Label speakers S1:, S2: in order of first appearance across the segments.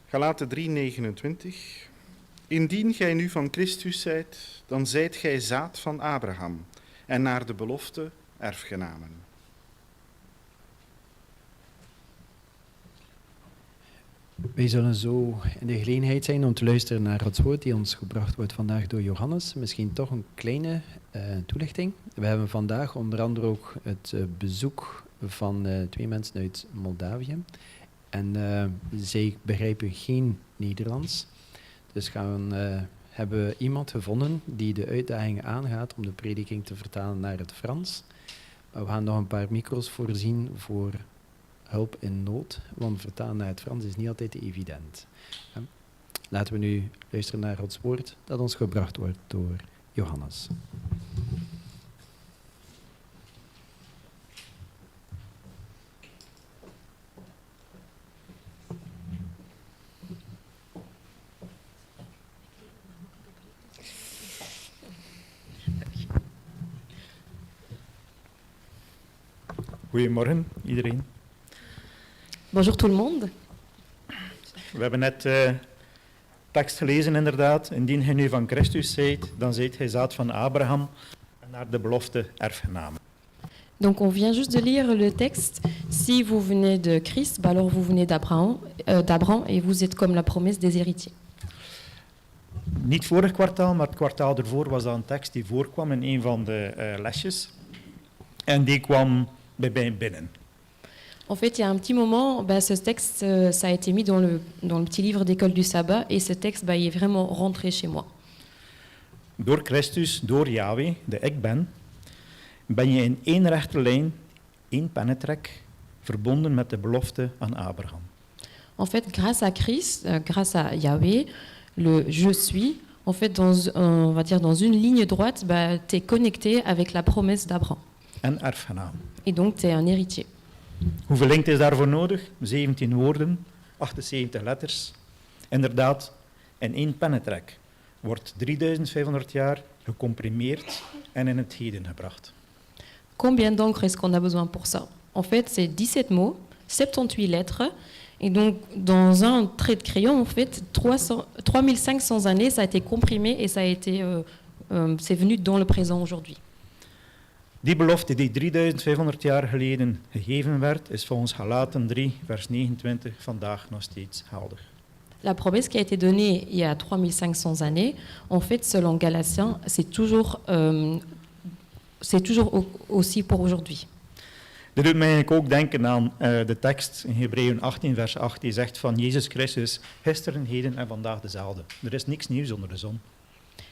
S1: Galaten 3:29. Indien gij nu van Christus zijt, dan zijt gij zaad van Abraham en naar de belofte erfgenamen.
S2: Wij zullen zo in de gelegenheid zijn om te luisteren naar het woord die ons gebracht wordt vandaag door Johannes. Misschien toch een kleine toelichting. We hebben vandaag onder andere ook het bezoek van 2 mensen uit Moldavië. En zij begrijpen geen Nederlands. Dus hebben we iemand gevonden die de uitdaging aangaat om de prediking te vertalen naar het Frans. Maar we gaan nog een paar micro's voorzien voor hulp in nood, want vertalen naar het Frans is niet altijd evident. Laten we nu luisteren naar Gods woord dat ons gebracht wordt door Johannes.
S3: Goedemorgen iedereen.
S4: Bonjour tout le monde.
S3: We hebben net tekst gelezen inderdaad. Indien gij nu van Christus zijt, dan zijt gij zaad van Abraham en naar de belofte erfgenamen.
S4: Donc on vient juste de lire le texte. Si vous venez de Christ, bah alors vous venez d'Abraham et vous êtes comme la promesse des héritiers.
S3: Niet vorig kwartaal, maar het kwartaal ervoor was dat een tekst die voorkwam in een van de lesjes. En die kwam bij mij binnen.
S4: En fait, il y a un petit moment, ce texte, ça a été mis dans le petit livre d'école du sabbat, et ce texte, il est vraiment rentré chez moi.
S3: Door Christus, door Yahweh, de ik ben je in één rechte lijn, één pennetrek, verbonden met de belofte aan Abraham.
S4: En fait, grâce à Christ, grâce à Yahweh, le je suis, en fait, on va dire dans une ligne droite, tu es connecté avec la promesse d'Abraham.
S3: En erfgenaam.
S4: Et donc, tu es un héritier.
S3: Hoeveel inkt is daarvoor nodig? 17 woorden, 78 letters. Inderdaad, in één pennetrek wordt 3500 jaar gecomprimeerd en in het heden gebracht.
S4: Combien d'encre est-ce qu'on a besoin pour ça? En fait, c'est 17 mots, 78 lettres. Et donc, dans un trait de crayon, en fait, 3500 années, ça a été comprimé et ça a été, c'est venu dans le présent aujourd'hui.
S3: Die belofte die 3500 jaar geleden gegeven werd, is volgens Galaten 3, vers 29 vandaag nog steeds geldig.
S4: La promesse qui a été donnée il y a 3500 années, en fait, selon Galatiens, c'est toujours aussi pour aujourd'hui.
S3: Dit doet mij eigenlijk ook denken aan de tekst in Hebreeën 18, vers 8, die zegt van Jezus Christus, gisteren, heden en vandaag dezelfde. Er is niks nieuws onder de zon.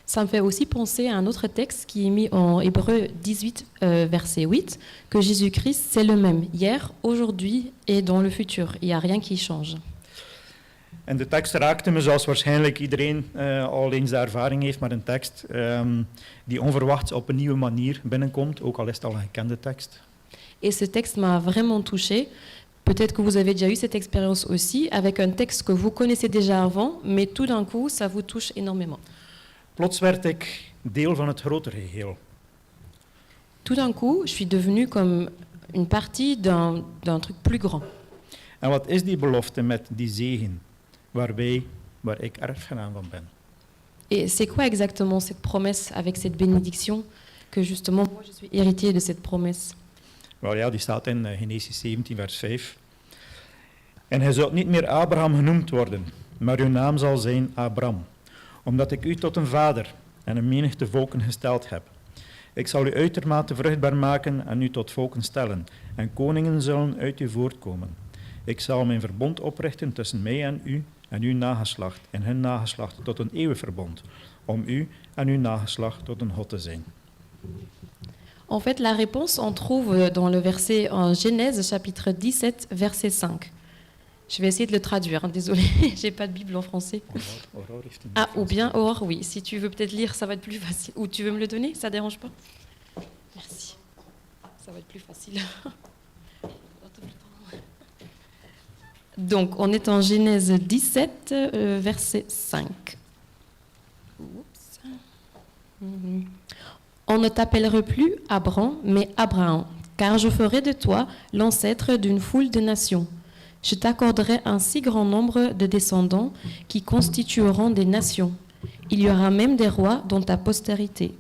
S4: Ça me fait aussi penser à un autre texte qui est mis en Hébreux 18, verset 8, que Jésus-Christ, c'est le même, hier, aujourd'hui et dans le futur. Il n'y a rien qui change.
S3: En de tekst raakte me, zoals waarschijnlijk iedereen al eens de ervaring heeft met een tekst, die onverwachts op een nieuwe manier binnenkomt, ook al is het al een gekende tekst.
S4: Et ce texte m'a vraiment touchée. Peut-être que vous avez déjà eu cette expérience aussi, avec un texte que vous connaissez déjà avant, mais tout d'un coup, ça vous touche énormément.
S3: Plots werd ik deel van het grotere geheel.
S4: Tout d'un coup, je suis devenue comme une partie d'un truc plus grand.
S3: En wat is die belofte met die zegen, waar ik erfgenaam van ben?
S4: Et c'est quoi exactement cette promesse avec cette bénédiction, que justement, moi je suis héritier de cette promesse?
S3: Wel ja, die staat in Genesis 17, vers 5. En hij zult niet meer Abraham genoemd worden, maar uw naam zal zijn Abram, omdat ik u tot een vader en een menigte volken gesteld heb. Ik zal u uitermate vruchtbaar maken en u tot volken stellen, en koningen zullen uit u voortkomen. Ik zal mijn verbond oprichten tussen mij en uw nageslacht, en hun nageslacht tot een eeuwig verbond, om u en uw nageslacht tot een God te zijn.
S4: En fait, la réponse, on trouve dans le verset en Genèse, chapitre 17, verset 5. Je vais essayer de le traduire, hein, désolé, j'ai pas de Bible en français. Ah, ou bien Or, oui. Si tu veux peut-être lire, ça va être plus facile. Ou tu veux me le donner, ça dérange pas? Merci. Ça va être plus facile. Donc, on est en Genèse 17, verset 5. Oups. On ne t'appellera plus Abram, mais Abraham, car je ferai de toi l'ancêtre d'une foule de nations. Je t'accorderai un si grand nombre de descendants qui constitueront des nations. Il y aura même des rois dans ta postérité.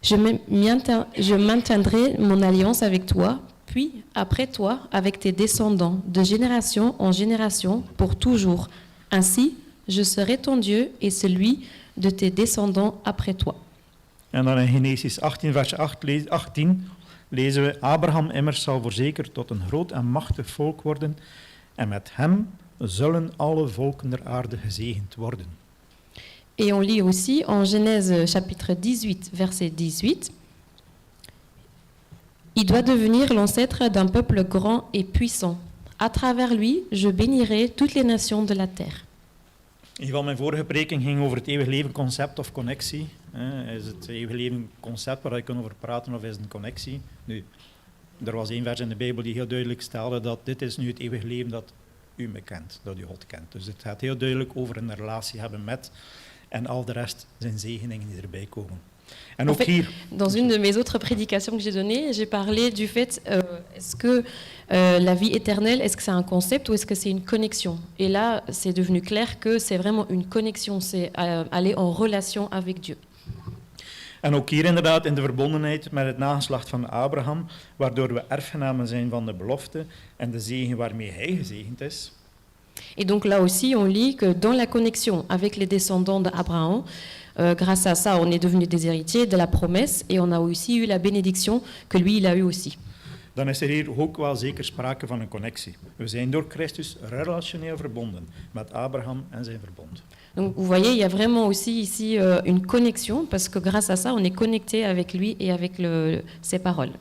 S4: Je maintiendrai mon alliance avec toi, puis après toi avec tes descendants, de génération en génération, pour toujours. Ainsi, je serai ton Dieu et celui de tes descendants après toi.
S3: En dan in Genesis 18, vers 18 lezen we: Abraham immers zal voorzeker tot een groot en machtig volk worden, en met hem zullen alle volken der aarde gezegend worden.
S4: Et on lit aussi en Genèse chapitre 18, verset 18. Il doit devenir l'ancêtre d'un peuple grand et puissant. À travers lui, je bénirai toutes les nations de la terre.
S3: Een van mijn vorige preking ging over het eeuwig leven concept of connectie. Is het eeuwig leven een concept waar je kunt over praten of is het een connectie? Nu, er was één vers in de Bijbel die heel duidelijk stelde dat dit is nu het eeuwig leven dat u me kent, dat u God kent. Dus het gaat heel duidelijk over een relatie hebben met en al de rest zijn zegeningen die erbij komen. En ook hier...
S4: Dans une de mes autres prédications que j'ai données, j'ai parlé du fait, est-ce que la vie éternelle, est-ce que c'est un concept ou est-ce que c'est une connexion? Et là, c'est devenu clair que c'est vraiment une connexion, c'est aller en relation avec Dieu.
S3: En ook hier inderdaad in de verbondenheid met het nageslacht van Abraham, waardoor we erfgenamen zijn van de belofte en de zegen waarmee hij gezegend is.
S4: Et donc là aussi, on lit que dans la connexion avec les descendants d'Abraham, grâce à ça, on est devenus des héritiers de la promesse et on a aussi eu la bénédiction que lui, il a eu aussi.
S3: Dan is er hier ook wel zeker sprake van een connectie. We zijn door Christus relationeel verbonden met Abraham en zijn verbond.
S4: Donc vous voyez, il y a vraiment aussi ici une connexion parce que grâce à ça, on est connecté avec lui et avec ses paroles.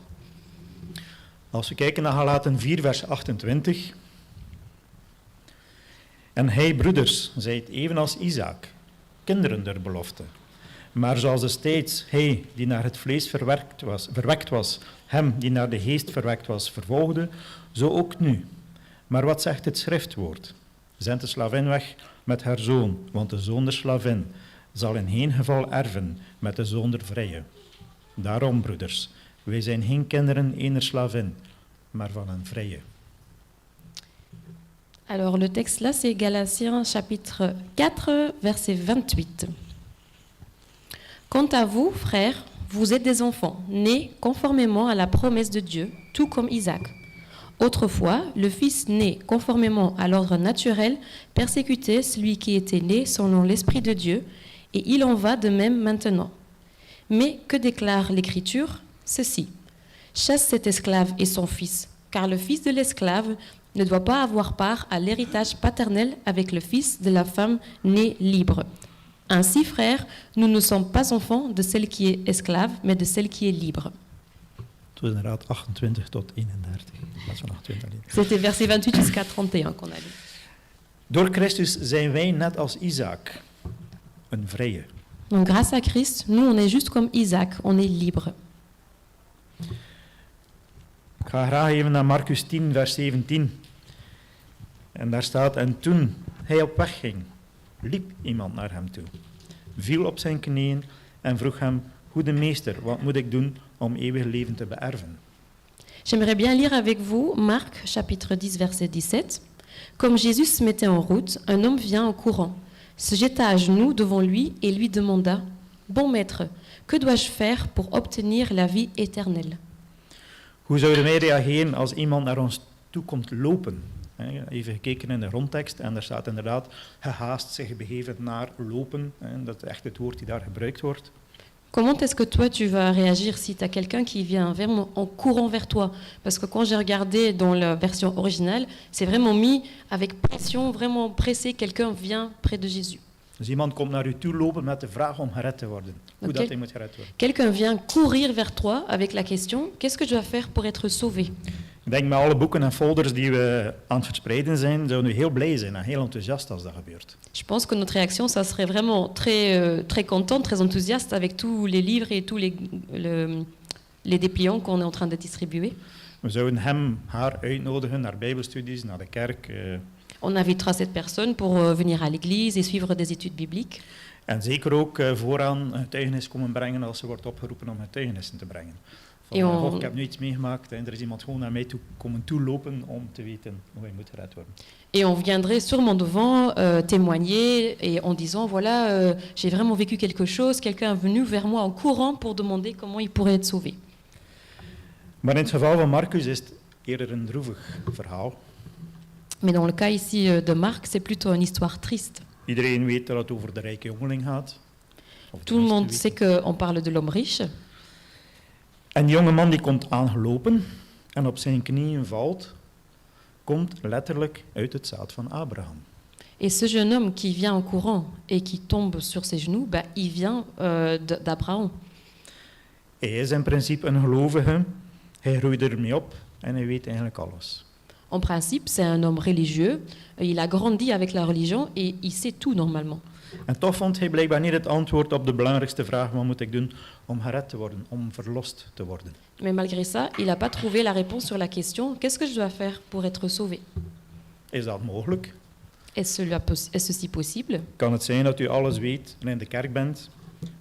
S3: Als we kijken naar Galaten 4, vers 28. En hij, broeders, zijt evenals Isaac, kinderen der belofte. Maar zoals destijds hij die naar het vlees verwekt was, hem die naar de geest verwekt was, vervolgde, zo ook nu. Maar wat zegt het schriftwoord? Zend de slavin weg met haar zoon, want de zoon der slavin zal in geen geval erven met de zoon der vrije. Daarom, broeders, wij zijn geen kinderen ener slavin, maar van een vrije.
S4: Alors le texte là, c'est Galatiens chapitre 4, verset 28. Quant à vous, frères, vous êtes des enfants, nés conformément à la promesse de Dieu, tout comme Isaac. Autrefois, le fils né conformément à l'ordre naturel persécutait celui qui était né selon l'Esprit de Dieu, et il en va de même maintenant. Mais que déclare l'Écriture? Ceci: chasse cet esclave et son fils, car le fils de l'esclave ne doit pas avoir part à l'héritage paternel avec le fils de la femme née libre. Ainsi, frères, nous ne sommes pas enfants de celle qui est esclave, mais de celle qui est libre.
S3: Het was inderdaad 28 tot 31. In plaats van 28 alleen.
S4: C'était verset 28 jusqu'à 31 qu'on a lu.
S3: Door Christus zijn wij net als Isaac, een vrije.
S4: Donc grâce à Christ, nous on est juste comme Isaac, on est libre.
S3: Ik ga graag even naar Marcus 10, vers 17. En daar staat: en toen hij op weg ging, liep iemand naar hem toe, viel op zijn knieën en vroeg hem: goede meester, wat moet ik doen om eeuwig leven te beërven?
S4: J'aimerais bien lire avec vous Marc chapitre 10 verset 17. Comme Jésus se mettait en route, un homme vient en courant, se jeta à genoux devant lui et lui demanda: bon maître, que dois-je faire pour obtenir la vie éternelle?
S3: Hoe zouden wij reageren als iemand naar ons toe komt lopen? Even gekeken in de grondtekst en daar staat inderdaad gehaast zich begeven naar lopen. Dat is echt het woord die daar gebruikt wordt.
S4: Comment est-ce que toi tu vas réagir si tu as quelqu'un qui vient vraiment en courant vers toi? Parce que quand j'ai regardé dans la version originale, c'est vraiment mis avec pression, vraiment pressé, quelqu'un vient près de Jésus.
S3: Dus iemand komt naar u toe lopen met de vraag om gered te worden. Hoe dat hij moet gered worden.
S4: Quelqu'un vient courir vers toi avec la question: qu'est-ce que je dois faire pour être sauvé?
S3: Ik denk met alle boeken en folders die we aan het verspreiden zijn, zouden we heel blij zijn en heel enthousiast als dat gebeurt.
S4: Je pense que notre réaction, ça serait vraiment très content, très enthousiaste avec tous les livres et tous les dépliants qu'on est en train de distribuer.
S3: We zouden hem, haar uitnodigen naar bijbelstudies, naar de kerk.
S4: On invitera cette personne pour venir à l'église et suivre des études bibliques.
S3: En zeker ook vooraan getuigenis komen brengen als ze wordt opgeroepen om getuigenissen te brengen.
S4: Et
S3: Ik heb nu iets meegemaakt en er is iemand gewoon naar mij toe komen toelopen om te weten hoe hij moet gered worden.
S4: Et on viendrait sûrement devant témoigner et en disant voilà, j'ai vraiment vécu quelque chose, quelqu'un est venu vers moi en courant pour demander comment il pourrait être sauvé.
S3: Maar in het geval van Marcus is het eerder een droevig verhaal.
S4: Mais dans le cas ici de Marc, c'est plutôt une histoire triste.
S3: Iedereen weet dat het over de rijke jongeling gaat. Of
S4: Tout le monde
S3: tenminste
S4: sait qu'on parle de l'homme riche.
S3: En die jonge man die komt aangelopen en op zijn knieën valt, komt letterlijk uit het zaad van Abraham.
S4: Et ce jeune homme qui vient en courant et qui tombe sur ses genoux, bah, il vient d'Abraham.
S3: Hij is in principe een gelovige, hij groeit ermee op en hij weet eigenlijk alles.
S4: En principe, c'est un homme religieux. Il a grandi avec la religion et il sait tout normalement.
S3: En toch vond hij blijkbaar niet het antwoord op de belangrijkste vraag: wat moet ik doen om gered te worden, om verlost te worden?
S4: Mais malgré ça, il n'a pas trouvé la réponse sur la question qu'est-ce que je dois faire pour être sauvé?
S3: Is dat mogelijk?
S4: Est-ce ceci possible?
S3: Kan het zijn dat u alles weet en in de kerk bent,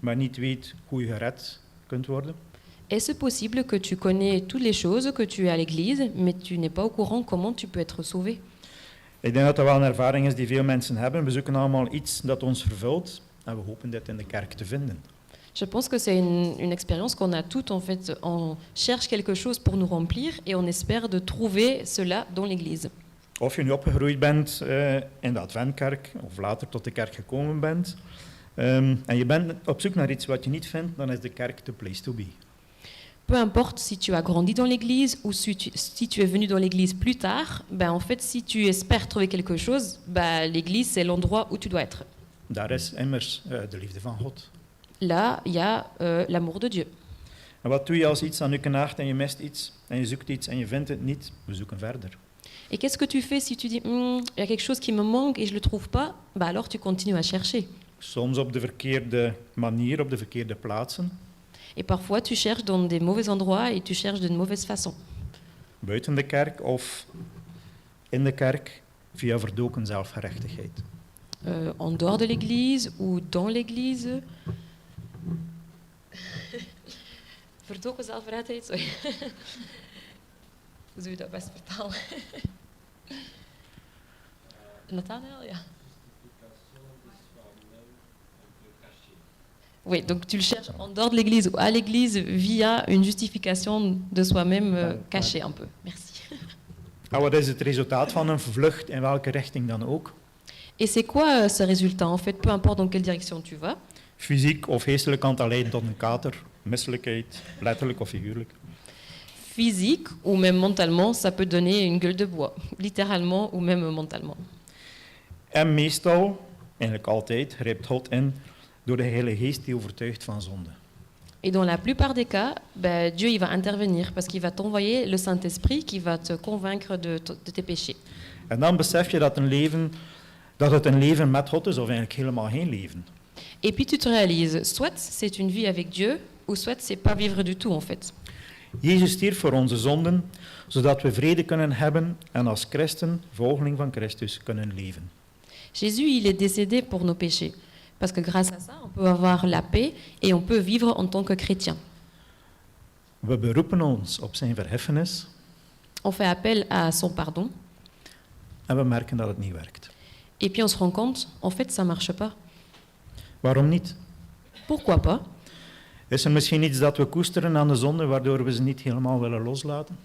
S3: maar niet weet hoe u gered kunt worden?
S4: Est-ce possible que tu connais toutes les choses, que tu es à l'église, mais tu n'es pas au courant comment tu peux être sauvé?
S3: Ik denk dat dat wel een ervaring is die veel mensen hebben. We zoeken allemaal iets dat ons vervult en we hopen dit in de kerk te vinden.
S4: Je pense que c'est une expérience qu'on a toutes en fait. On cherche quelque chose pour nous remplir et on espère de trouver cela dans l'église.
S3: Of je nu opgegroeid bent in de Adventkerk of later tot de kerk gekomen bent en je bent op zoek naar iets wat je niet vindt, dan is de kerk the place to be.
S4: Peu importe si tu as grandi dans l'église ou si tu es venu dans l'église plus tard, ben en fait si tu espères trouver quelque chose, ben l'église c'est l'endroit où tu dois être.
S3: Daar is immers de liefde van God.
S4: Là, il y a l'amour de Dieu.
S3: En wat doe je als iets aan je knaagt en je mist iets en je zoekt iets en je vindt het niet? We zoeken verder.
S4: Et qu'est-ce que tu fais si tu dis il y a quelque chose qui me manque et je le trouve pas? Ben alors tu continues à chercher.
S3: Soms op de verkeerde manier, op de verkeerde plaatsen.
S4: Et parfois tu cherches dans des mauvais endroits et tu cherches d'une mauvaise façon.
S3: Buiten de kerk of in de kerk via verdoken zelfgerechtigheid.
S4: En dehors de l'église ou dans l'église. Verdoken zelfverrijheid, sorry. Hoe zou je dat best vertalen? Nathanael, ja. Oui, donc tu le cherches en dehors de l'église ou à l'église via une justification de soi-même cachée un peu. Merci.
S3: En wat is het resultaat van een vlucht, in welke richting dan ook?
S4: Et c'est quoi ce résultat? En fait, peu importe dans quelle direction tu vas.
S3: Fysiek of geestelijk kan dat leiden tot een kater, misselijkheid, letterlijk of figuurlijk.
S4: Physique ou même mentalement, ça peut donner une gueule de bois, littéralement ou même mentalement.
S3: En meestal, eigenlijk altijd, grijpt God in door de Heilige Geest die overtuigt van zonde.
S4: Et dans la plupart des cas, ben, Dieu il va intervenir parce qu'il va t'envoyer le Saint-Esprit qui va te convaincre de tes péchés.
S3: En dan besef je dat het een leven met God is of eigenlijk helemaal geen leven.
S4: Et puis tu te réalises, soit c'est une vie avec Dieu, ou soit c'est pas vivre du tout en fait.
S3: Jezus stierf voor onze zonden, zodat we vrede kunnen hebben en als christen, volgeling van Christus, kunnen leven.
S4: Jésus, il est décédé pour nos péchés. Parce que grâce à ça, on peut avoir la paix et on peut vivre en tant que chrétien.
S3: We beroepen ons op zijn verheffenis
S4: On fait appel à son pardon
S3: en we merken dat het niet werkt.
S4: et puis on se rend compte, en fait, ça marche pas.
S3: Waarom niet?
S4: Pourquoi pas?
S3: Is er misschien iets dat we koesteren aan de zonde, waardoor we ze niet helemaal willen loslaten?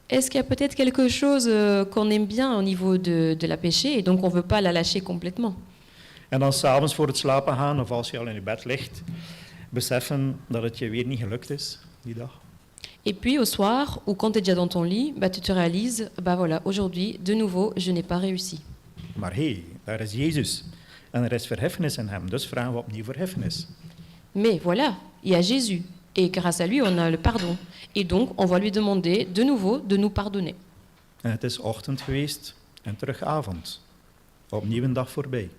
S4: Est-ce qu'il y a peut-être quelque chose qu'on aime bien au niveau de la péché et donc on veut pas la lâcher complètement?
S3: En dan s'avonds voor het slapen gaan, of als je al in je bed ligt, beseffen dat het je weer niet gelukt is die dag.
S4: Et puis au soir, ou quand tu es déjà dans ton lit, bah, tu te réalises, bah voilà, aujourd'hui, de nouveau, je n'ai pas réussi.
S3: Maar hé, daar is Jezus. En er is verheffenis in hem, dus vragen we opnieuw verheffenis.
S4: Mais voilà, il y a Jésus. Et grâce à lui, on a le pardon. Et donc, on va lui demander de nouveau de nous pardonner.
S3: En het is ochtend geweest en terug avond. Opnieuw een dag voorbij.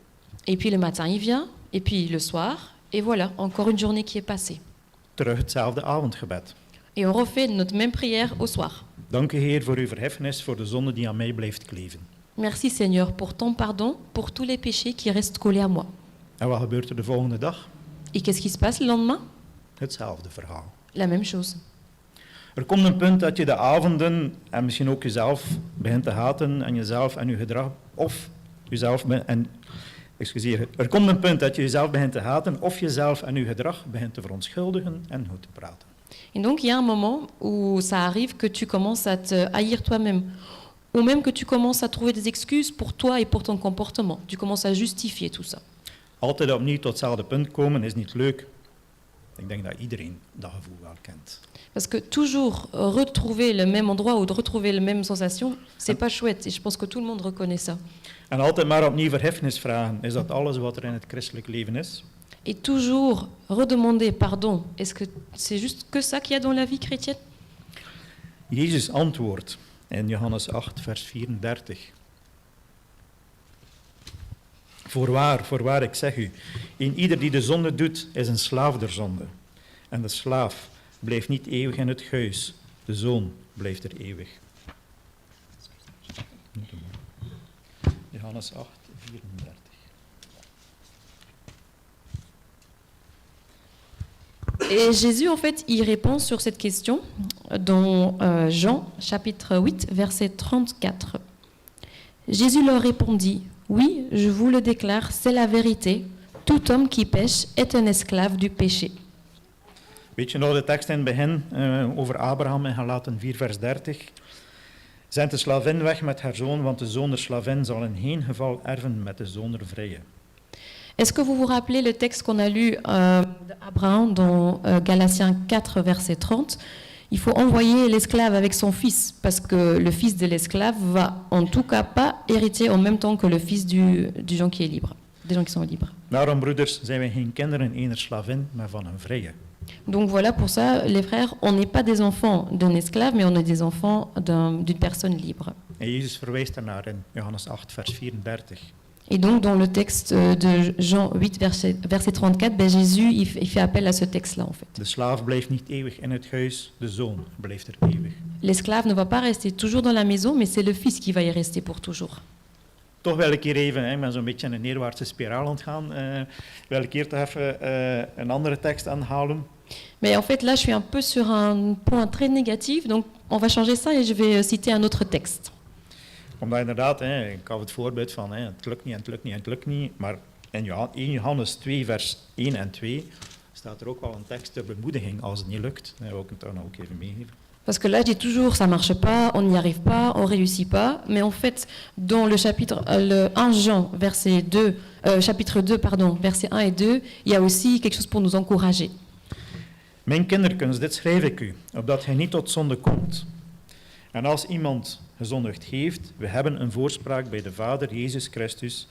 S4: Et puis le matin, il vient. Et puis le soir. Et voilà, encore une journée qui est passée.
S3: Terug hetzelfde avondgebed.
S4: Et on refait notre même prière au soir.
S3: Dank u Heer voor uw verheffenis, voor de zonde die aan mij blijft kleven.
S4: Merci Seigneur pour ton pardon, pour tous les péchés qui restent collés à moi.
S3: En wat gebeurt er de volgende dag?
S4: Et qu'est-ce qui se passe le lendemain?
S3: Hetzelfde verhaal.
S4: La même chose.
S3: Er komt een punt dat je de avonden en misschien ook jezelf begint te haten en jezelf en je gedrag, of jezelf er komt een punt dat je jezelf begint te haten of jezelf en je gedrag begint te verontschuldigen en goed te praten.
S4: Et donc, il y a un moment où ça arrive que tu commences à te haïr toi-même, ou même que tu commences à trouver des excuses pour toi et pour ton comportement. Tu commences à justifier tout ça.
S3: Altijd opnieuw tot hetzelfde punt komen is niet leuk. Ik denk dat iedereen dat gevoel wel kent.
S4: Parce que toujours retrouver le même endroit ou de retrouver la même sensation, c'est pas chouette. Et je pense que tout le monde reconnaît ça.
S3: En altijd maar opnieuw vergiffenis vragen, is dat alles wat er in het christelijk leven is?
S4: Et toujours redemander pardon. Est-ce que c'est juste que ça qu'il y a dans la vie chrétienne?
S3: Jezus antwoordt in Johannes 8, vers 34. Voorwaar, ik zeg u, ieder die de zonde doet, is een slaaf der zonde. En de slaaf blijft niet eeuwig in het huis, de zoon blijft er eeuwig. Johannes 8, 34.
S4: Et Jésus, en fait, il répond sur cette question dans Jean, chapitre 8, verset 34. Jésus leur répondit, « Oui, je vous le déclare, c'est la vérité. Tout homme qui pêche est un esclave du péché. »
S3: Weet je nog de tekst in het begin over Abraham in Galaten 4, vers 30? Zend de slavin weg met haar zoon, want de zoon der slavin zal in geen geval erven met de zoon der vrije.
S4: Est-ce que vous vous rappelez le texte qu'on a lu d'Abraham dans Galatiens 4, verset 30? Il faut envoyer l'esclave avec son fils, parce que le fils de l'esclave va en tout cas pas hériter en même temps que le fils du gens qui est libre, des gens qui sont libres.
S3: Daarom, broeders, zijn wij geen kinderen ener slavin, maar van een vrije.
S4: Donc voilà, pour ça, les frères, on n'est pas des enfants d'un esclave, mais on est des enfants d'une personne libre.
S3: En Jezus verwijst daarnaar in Johannes 8, vers 34.
S4: Et donc, dans le texte de Jean 8, verset 34, ben Jésus, il fait appel à ce texte-là, en fait.
S3: De slaaf blijft niet eeuwig in het huis, de zoon blijft er eeuwig.
S4: L'esclave ne va pas rester toujours dans la maison, mais c'est le fils qui va y rester pour toujours.
S3: Toch wil ik hier even, ik ben zo'n beetje in een neerwaartse spiraal aan het gaan, wil ik hier toch even een andere tekst aanhalen.
S4: Mais en fait, là, je suis un peu sur un point très négatif, donc on va changer ça et je vais citer un autre texte.
S3: Omdat inderdaad, ik gaf het voorbeeld van het lukt niet en het lukt niet en het lukt niet, maar in 1 Johannes 2 vers 1 en 2 staat er ook wel een tekst ter bemoediging als het niet lukt. Dat wil ik het dan ook even meegeven.
S4: Parce que là, je dis toujours, ça marche pas, on n'y arrive pas, on réussit pas. Mais en fait, dans le chapitre, le 1 Jean, chapitre 2, pardon, versets 1 et 2, il y a aussi quelque chose pour nous encourager.
S3: Mijn kinderkens, dit schrijf ik u, opdat gij niet tot zonde komt. En als iemand gezondigd heeft, we hebben een voorspraak bij de Vader, Jezus Christus,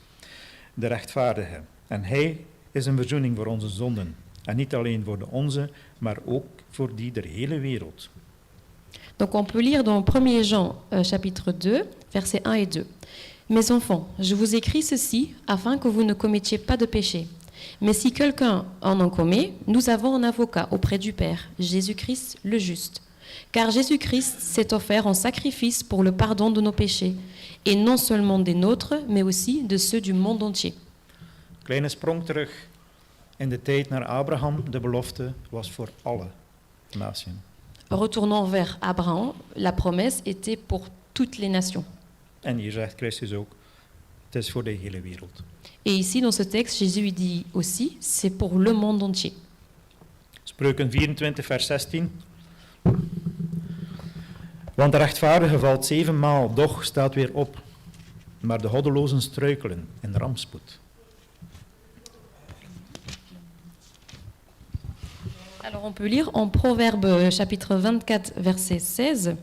S3: de rechtvaardige. En hij is een verzoening voor onze zonden. En niet alleen voor de onze, maar ook voor die der hele wereld.
S4: Donc on peut lire dans 1 Jean, chapitre 2, versets 1 et 2. Mes enfants, je vous écris ceci afin que vous ne commettiez pas de péché. Mais si quelqu'un en commet, nous avons un avocat auprès du Père, Jésus-Christ le juste. Car Jésus-Christ s'est offert en sacrifice pour le pardon de nos péchés, et non seulement des nôtres, mais aussi de ceux du monde entier.
S3: Kleine sprong terug in de tijd naar Abraham. De belofte was voor alle naties.
S4: Retournons vers Abraham, la promesse était pour toutes les nations.
S3: En hier zegt Christus ook, het is voor de hele wereld.
S4: Et ici, dans ce texte, Jésus dit aussi, c'est pour le monde entier.
S3: Spreuken 24, vers 16. Want de rechtvaardige valt 7 maal, doch staat weer op. Maar de goddelozen struikelen in rampspoed.
S4: Alors on peut lire en Proverbe chapitre 24, verset 16.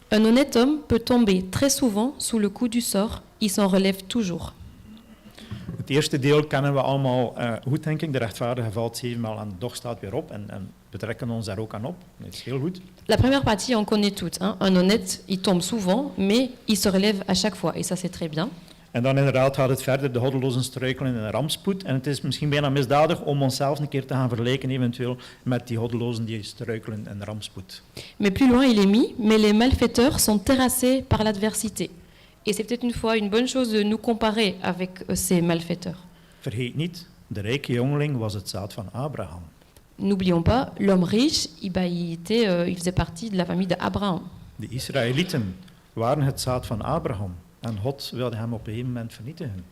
S4: Un honnête homme peut tomber très souvent sous le coup du sort, il s'en relève toujours.
S3: Het eerste deel kennen we allemaal goed, denk ik. De rechtvaardige valt 7 maal en doch staat weer op. En we trekken ons daar ook aan op. Dat is heel goed.
S4: La première partie, on connaît toute. Hein. Un honnête, il tombe souvent, mais il se relève à chaque fois. Et ça, c'est très bien.
S3: En dan inderdaad gaat het verder, de goddelozen struikelen in een rampspoed. En het is misschien bijna misdadig om onszelf een keer te gaan vergelijken, eventueel, met die goddelozen die struikelen in rampspoed.
S4: Mais plus loin, il est mis, mais les malfaiteurs sont terrassés par l'adversité. Et c'est peut-être une fois une bonne chose de nous comparer avec ces malfaiteurs.
S3: Vergeet niet, de rijke jongeling was het zaad van Abraham.
S4: n'oublions pas, l'homme riche, il faisait partie de la famille d'Abraham.
S3: De Israëlieten waren het zaad van Abraham en God wilde hem op een gegeven moment vernietigen.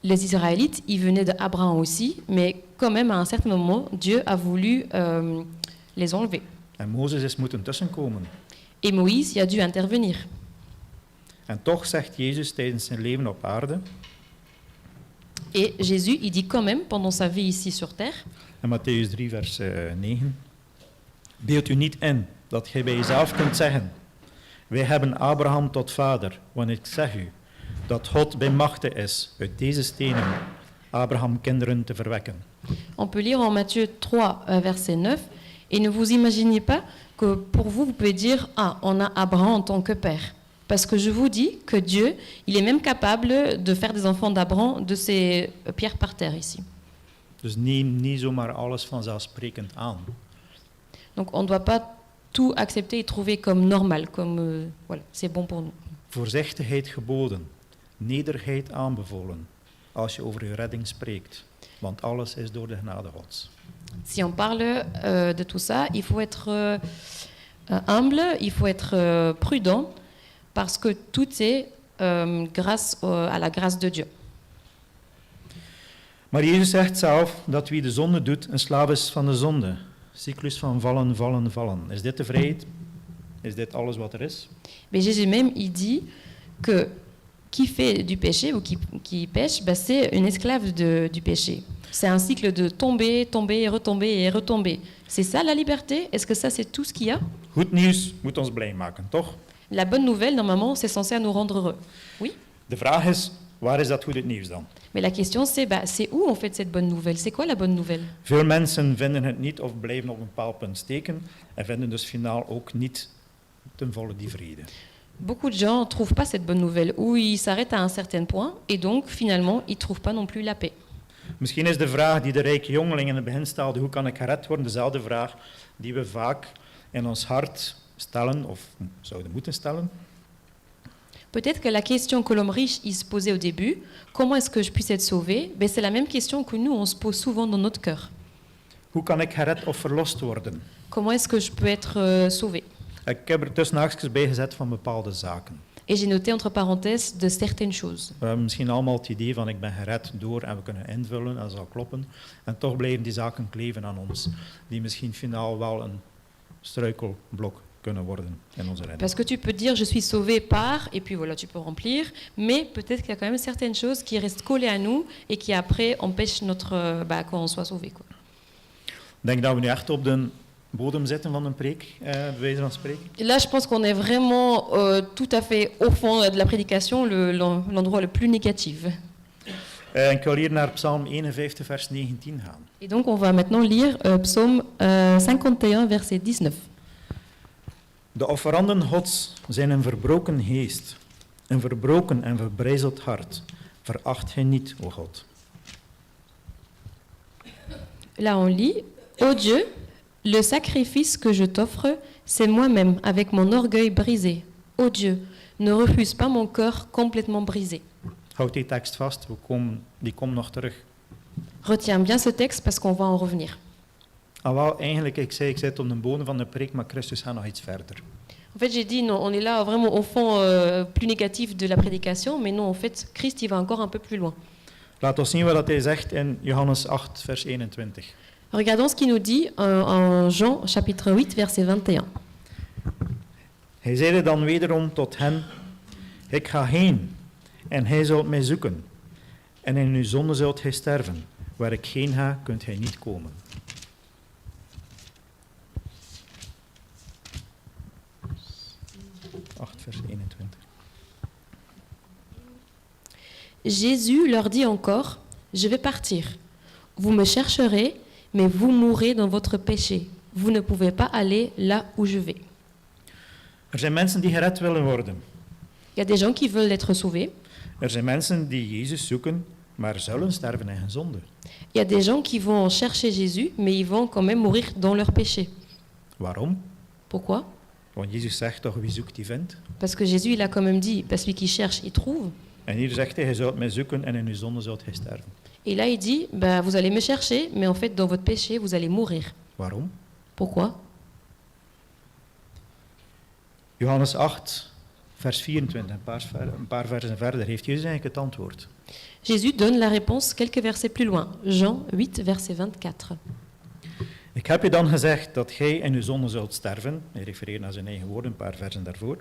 S4: Les Israélites, ils venaient d'Abraham aussi, mais quand même, à un certain moment, Dieu a voulu les enlever.
S3: En Mozes is moeten tussenkomen.
S4: Et Moïse y a dû intervenir.
S3: En toch zegt Jezus tijdens zijn leven op aarde,
S4: Et Jésus, il dit quand même, pendant sa vie ici sur terre,
S3: in Matthäus 3, vers 9, beeld u niet in dat gij bij jezelf kunt zeggen, wij hebben Abraham tot vader, want ik zeg u, dat God bij machte is uit deze stenen Abraham kinderen te verwekken.
S4: on peut lire en Matthieu 3, verset 9, et ne vous imaginez pas que pour vous, vous pouvez dire, ah, on a Abraham en tant que père. Parce que je vous dis que Dieu, il est même capable de faire des enfants d'Abraham de ces pierres par terre ici.
S3: Dus neem niet zomaar alles vanzelfsprekend aan.
S4: Donc on ne doit pas tout accepter et trouver comme normal, comme voilà, c'est bon pour nous.
S3: Voorzichtigheid geboden, nederigheid aanbevolen, als je over je redding spreekt, want alles is door de genade Gods.
S4: Si on parle de tout ça, il faut être humble, il faut être prudent, parce que tout est grâce à la grâce de Dieu.
S3: Maar Jezus zegt zelf dat wie de zonde doet, een slaaf is van de zonde. Cyclus van vallen, vallen, vallen. Is dit de vrijheid? Is dit alles wat er is?
S4: Mais Jésus même, il dit que qui fait du péché ou qui pêche, ben c'est une esclave du péché. C'est un cycle de tomber, tomber, retomber et retomber. C'est ça la liberté? Est-ce que ça c'est tout ce qu'il y a?
S3: Goed nieuws moet ons blij maken, toch?
S4: La bonne nouvelle, normalement, c'est censé nous rendre heureux. Oui.
S3: De vraag is, waar is dat goede nieuws dan?
S4: Mais la question c'est, c'est où en fait cette bonne nouvelle? C'est quoi la bonne nouvelle?
S3: Veel mensen vinden het niet of blijven op een bepaald punt steken en vinden dus finaal ook niet ten volle die vrede.
S4: Beaucoup de gens ne trouvent pas cette bonne nouvelle, ou ils s'arrêtent à un certain point, et donc finalement, ils ne trouvent pas non plus la paix.
S3: Misschien is de vraag die de rijke jongeling in het begin stelde, hoe kan ik gered worden, dezelfde vraag die we vaak in ons hart stellen, of zouden moeten stellen.
S4: Peut-être que la question que l'homme riche il se posait au début, comment est-ce que je puisse être sauvé? Ben, c'est la même question que nous, on se pose souvent dans notre cœur.
S3: Hoe kan ik gered of verlost worden?
S4: Comment est-ce que je peux être sauvé?
S3: Ik heb er tussen haakjes bij gezet van bepaalde zaken.
S4: Et j'ai noté entre parenthèses de certaines choses.
S3: We hebben misschien allemaal het idee van ik ben gered door en we kunnen invullen en dat zal kloppen. En toch blijven die zaken kleven aan ons, die misschien finaal wel een struikelblok kunnen worden in onze redding.
S4: Parce que tu peux dire je suis sauvé par, et puis voilà, tu peux remplir, mais peut-être qu'il y a quand même certaines choses qui restent collées à nous et qui après empêchent qu'on soit sauvé, quoi.
S3: Ik denk dat we nu echt op de bodem zitten van een preek, bij wijze van spreken.
S4: Là, je pense qu'on est vraiment tout à fait au fond de la prédication, l'endroit le plus négatif.
S3: Ik wil hier naar Psalm 51, vers 19 gaan.
S4: Et donc, on va maintenant lire Psaume 51, verset 19.
S3: De offeranden Gods zijn een verbroken geest, een verbroken en verbrijzeld hart. Veracht hij niet, o God.
S4: Là, on lit Ô Dieu, le sacrifice que je t'offre, c'est moi-même, avec mon orgueil brisé. Ô Dieu, ne refuse pas mon cœur complètement brisé.
S3: Houd die tekst vast, die komt nog terug.
S4: Retiens bien ce texte parce qu'on va en revenir.
S3: Alhoewel, eigenlijk, ik zit op de bodem van de preek, maar Christus gaat nog iets verder.
S4: En fait, j'ai dit, non, on est là vraiment au fond plus négatif de la prédication, mais non, en fait, Christ, il va encore un peu plus loin.
S3: Laat ons zien wat hij zegt in Johannes 8, vers 21.
S4: Regardons ce qu'il nous dit en Jean, chapitre 8, verset 21.
S3: Hij zeide dan wederom tot hen, ik ga heen, en hij zult mij zoeken. En in uw zonde zult gij sterven. Waar ik heen ga, kunt gij niet komen. Vers 21.
S4: Jésus leur dit encore, je vais partir. Vous me chercherez, mais vous mourrez dans votre péché. Vous ne pouvez pas aller là où je vais.
S3: Er zijn mensen die gered willen worden.
S4: Il y a des gens qui veulent être sauvés.
S3: Er zijn mensen die Jezus zoeken, maar zullen sterven in hun zonde.
S4: Il y a des gens qui vont chercher Jésus, mais ils vont quand même mourir dans leur péché.
S3: Waarom?
S4: Pourquoi?
S3: Want Jezus zegt toch, wie zoekt die vindt.
S4: Parce que Jésus, il a quand même dit, celui qui cherche, il trouve.
S3: En hier zegt hij, je zult mij zoeken en in uw zonde zult gij sterven.
S4: Et là, il dit, vous allez me chercher, mais en fait, dans votre péché, vous allez mourir.
S3: Waarom?
S4: Pourquoi?
S3: Johannes 8, vers 24, een paar versen verder, heeft Jezus eigenlijk het antwoord.
S4: Jésus donne la réponse quelques versets plus loin. Jean 8, verset 24.
S3: Ik heb je dan gezegd dat gij in uw zonde zult sterven. Hij refereert naar zijn eigen woorden, een paar versen daarvoor.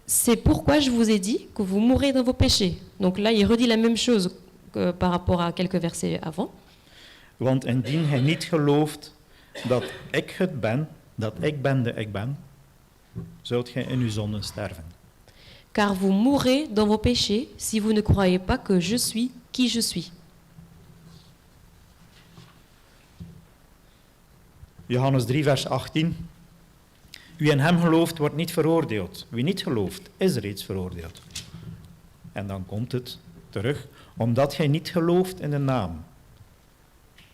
S4: C'est pourquoi je vous ai dit que vous mourrez dans vos péchés. Donc là, il redit la même chose que par rapport à quelques versets avant.
S3: Want indien gij niet gelooft dat ik het ben, dat ik ben de ik ben, zult gij in uw zonden sterven.
S4: Car vous mourrez dans vos péchés si vous ne croyez pas que je suis qui je suis.
S3: Johannes 3, vers 18. Wie in hem gelooft, wordt niet veroordeeld. Wie niet gelooft, is reeds veroordeeld. En dan komt het terug, omdat gij niet gelooft in de naam.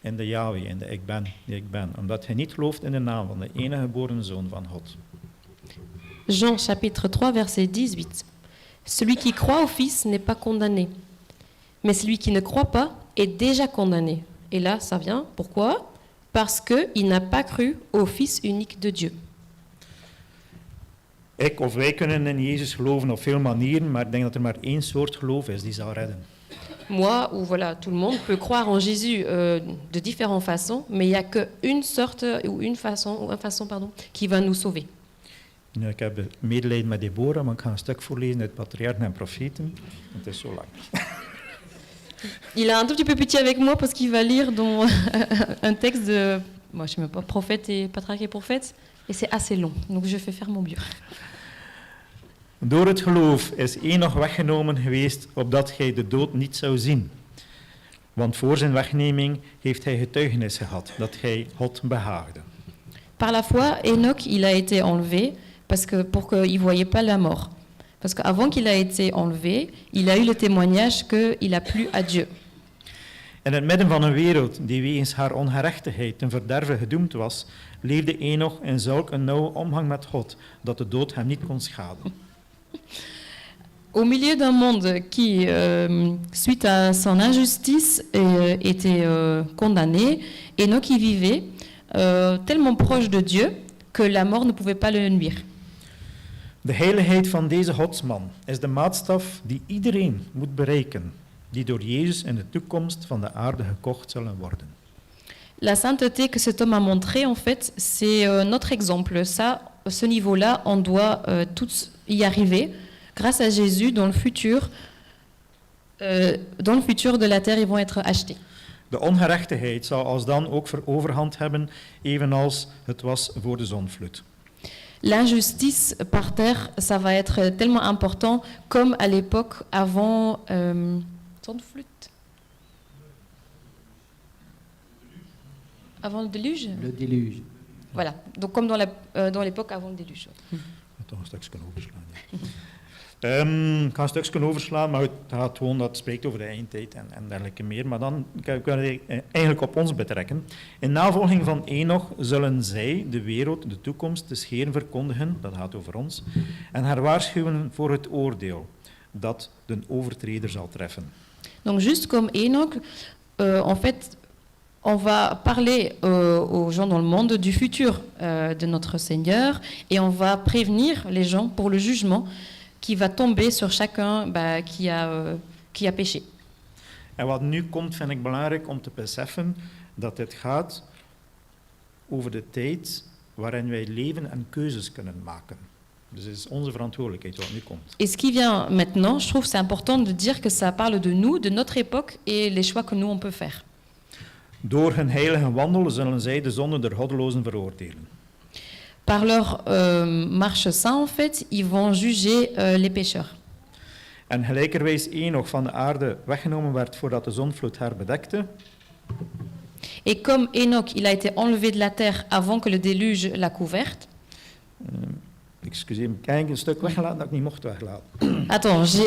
S3: In de Yahweh, in de ik ben, die ik ben. Omdat gij niet gelooft in de naam van de enige geboren Zoon van God.
S4: Jean chapitre 3, verset 18. Celui qui croit au Fils n'est pas condamné. Mais celui qui ne croit pas est déjà condamné. Et là, ça vient. Pourquoi? Parce qu'il n'a pas cru au Fils unique de Dieu.
S3: Ik of wij kunnen in Jezus geloven op veel manieren, maar ik denk dat er maar één soort geloof is die zal redden.
S4: Moi, ou voilà, tout le monde peut croire en Jésus de différentes façons, mais il n'y a qu'une sorte ou une façon qui va nous sauver.
S3: Nu, ik heb medelijden met Deborah, maar ik ga een stuk voorlezen uit Patriarchen en Propheten. Het is zo lang.
S4: Il a un tout petit peu pitié avec moi parce qu'il va lire dans un texte de, moi je sais même pas, prophète et patriarche et prophète, et c'est assez long, donc je vais faire mon mieux.
S3: Door het geloof is Enoch weggenomen geweest, opdat gij de dood niet zou zien. Want voor zijn wegneming heeft hij getuigenis gehad, dat hij God behaagde.
S4: Par la foi, Enoch, il a été enlevé pour qu'il ne voyait pas la mort. Parce qu'avant qu'il a été enlevé, il a eu le témoignage qu'il a plu à Dieu.
S3: In het midden van een wereld die wegens haar ongerechtigheid ten verderven gedoemd was, leefde Enoch in zulk een nauwe omgang met God, dat de dood hem niet kon schaden.
S4: Au milieu d'un monde qui, suite à son injustice, était condamné, Enoch y vivait tellement proche de Dieu que la mort ne pouvait pas le nuire.
S3: De heiligheid van deze godsman is de maatstaf die iedereen moet bereiken, die door Jezus in de toekomst van de aarde gekocht zullen worden.
S4: La sainteté que cet homme a montré, en fait, c'est notre exemple. Ça, ce niveau-là, on doit tous y arriver. Grâce à Jésus, dans le futur de la terre, ils vont être achetés.
S3: De ongerechtigheid zal alsdan ook overhand hebben, evenals het was voor de zondvloed.
S4: L'injustice par terre, ça va être tellement important comme à l'époque avant zondvloed. Avant le déluge.
S2: Le déluge.
S4: Voilà, donc comme dans l'époque avant le déluge.
S3: Toch een stukje overslaan. Ja. Ik ga een stukje overslaan, maar het gaat gewoon, dat spreekt over de eindtijd en dergelijke meer. Maar dan kan ik eigenlijk op ons betrekken. In navolging van Enoch zullen zij de wereld, de toekomst, de scheren verkondigen, dat gaat over ons, en haar waarschuwen voor het oordeel dat de overtreder zal treffen.
S4: Donc juste comme Enoch, en fait, on va parler aux gens dans le monde du futur de notre Seigneur et on va prévenir les gens pour le jugement qui va tomber sur chacun qui a péché.
S3: En wat nu komt, vind ik belangrijk om te beseffen dat dit gaat over de tijd waarin wij leven en keuzes kunnen maken. Dus het is onze verantwoordelijkheid wat nu komt.
S4: Et ce qui vient maintenant, je trouve que c'est important de dire que ça parle de nous, de notre époque et les choix que nous on peut faire.
S3: Door hun heilige wandel zullen zij de zonde der goddelozen veroordelen.
S4: Par leur marche saint, en fait, ils vont juger les pécheurs.
S3: En gelijkerwijs Enoch van de aarde weggenomen werd voordat de zondvloed haar bedekte,
S4: Et comme Enoch, il a été enlevé de la terre avant que le déluge l'a couverte.
S3: Excuseer me, kan ik een stuk weggelaten dat ik niet mocht weglaten?
S4: Attends,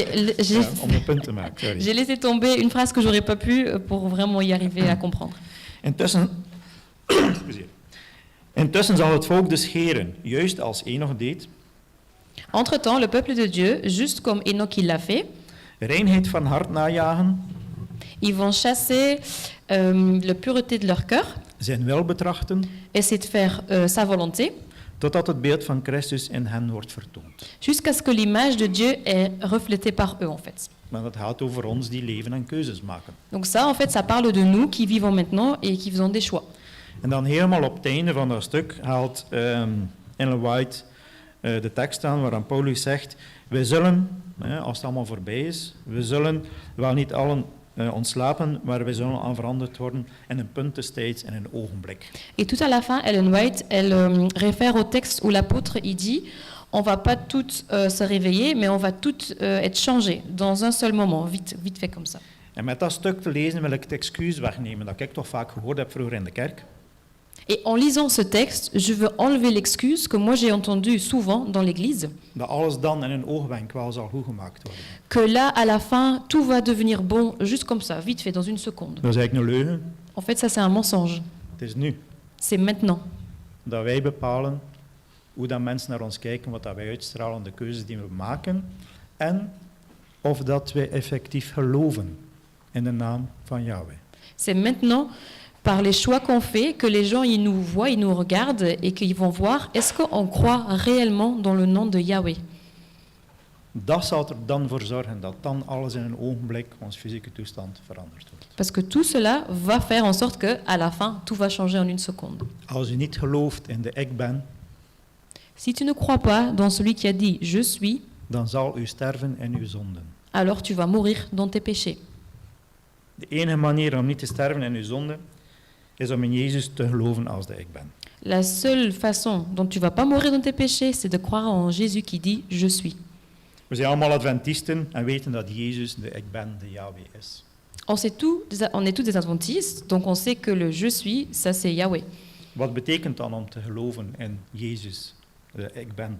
S3: Om een punt te maken, sorry.
S4: j'ai laissé tomber une phrase que j'aurais pas pu pour vraiment y arriver à comprendre.
S3: Intussen zal het volk de scheren, juist als Enoch deed,
S4: Entre-temps, le peuple de Dieu, juste comme Enoch il l'a fait,
S3: reinheid van hart najagen,
S4: ils vont chasser la pureté de leur cœur,
S3: zijn wil betrachten,
S4: essaient de faire sa volonté,
S3: totdat het beeld van Christus in hen wordt vertoond.
S4: jusqu'à ce que l'image de Dieu est reflétée par eux, en fait.
S3: Maar dat gaat over ons die leven en keuzes maken.
S4: Donc ça, en fait, ça parle de nous qui vivons maintenant et qui faisons des choix.
S3: En dan helemaal op het einde van dat stuk haalt Ellen White de tekst aan waaraan Paulus zegt, wij zullen, als het allemaal voorbij is, we zullen wel niet allen ontslapen, maar wij zullen aan veranderd worden in een punt destijds, in een ogenblik.
S4: Et tout à la fin, Ellen White, elle réfère au texte où l'apôtre, il dit, on va pas toutes se réveiller, mais on va toutes être changées dans un seul moment, vite fait comme ça.
S3: En met dat stuk te lezen wil ik het excuus wegnemen dat ik toch vaak gehoord heb vroeger in de kerk.
S4: Et en lisant ce texte, je veux enlever l'excuse que moi j'ai entendue souvent dans l'église,
S3: Dat alles dan in een oogwenk wel zal goed gemaakt worden.
S4: que là, à la fin, tout va devenir bon, juste comme ça, vite fait, dans une seconde.
S3: Dat is eigenlijk een leugen.
S4: En fait, ça c'est un mensonge.
S3: Het is nu
S4: C'est maintenant.
S3: dat wij bepalen hoe dat mensen naar ons kijken, wat dat wij uitstralen, de keuzes die we maken en of dat wij effectief geloven in de naam van Yahweh.
S4: C'est maintenant, par les choix qu'on fait, que les gens ils nous voient, ils nous regardent et qu'ils vont voir, est-ce qu'on croit réellement dans le nom de Yahweh?
S3: Dat zal er dan voor zorgen dat dan alles in een ogenblik, onze fysieke toestand, veranderd wordt.
S4: Parce que tout cela va faire en sorte que, à la fin, tout va changer en une seconde.
S3: Als u niet gelooft in de ik ben,
S4: Si tu ne crois pas dans celui qui a dit « je suis »,
S3: dan zal u sterven in uw zonden.
S4: alors tu vas mourir dans tes péchés.
S3: De enige manier om niet te sterven in uw zonden is om in Jezus te geloven als de ik ben.
S4: La seule façon dont tu vas pas mourir dans tes péchés, c'est de croire en Jésus qui dit « je suis ».
S3: We zijn allemaal Adventisten en weten dat Jezus de ik ben, de Yahweh is.
S4: On est tous des adventistes, donc on sait que le « je suis », ça c'est Yahweh.
S3: Wat betekent dan om te geloven in Jezus, de ik ben?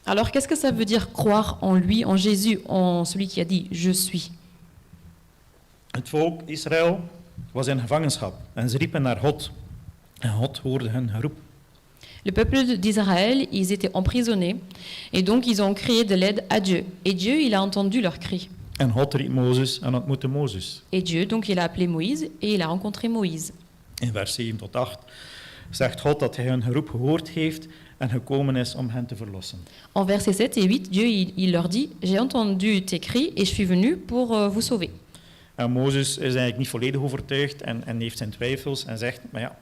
S4: Alors qu'est-ce que ça veut dire croire en lui, en Jésus, en celui qui a dit « je suis ».
S3: Het volk Israël was in gevangenschap en ze riepen naar God. En God hoorde hun geroep.
S4: Le peuple d'Israël, ils étaient emprisonnés et donc ils ont crié de l'aide à Dieu. Et Dieu, il a entendu leurs cris.
S3: En God riep Mozes en ontmoette Mozes.
S4: Et Dieu, donc, il a appelé Moïse et il a rencontré Moïse.
S3: In vers 7 tot 8 zegt God dat hij hun geroep gehoord heeft en gekomen is om hen te verlossen.
S4: En versets 7 et 8, Dieu, il leur dit, j'ai entendu tes cris et je suis venu pour vous sauver.
S3: En Mozes is eigenlijk niet volledig overtuigd en heeft zijn twijfels en zegt, maar ja,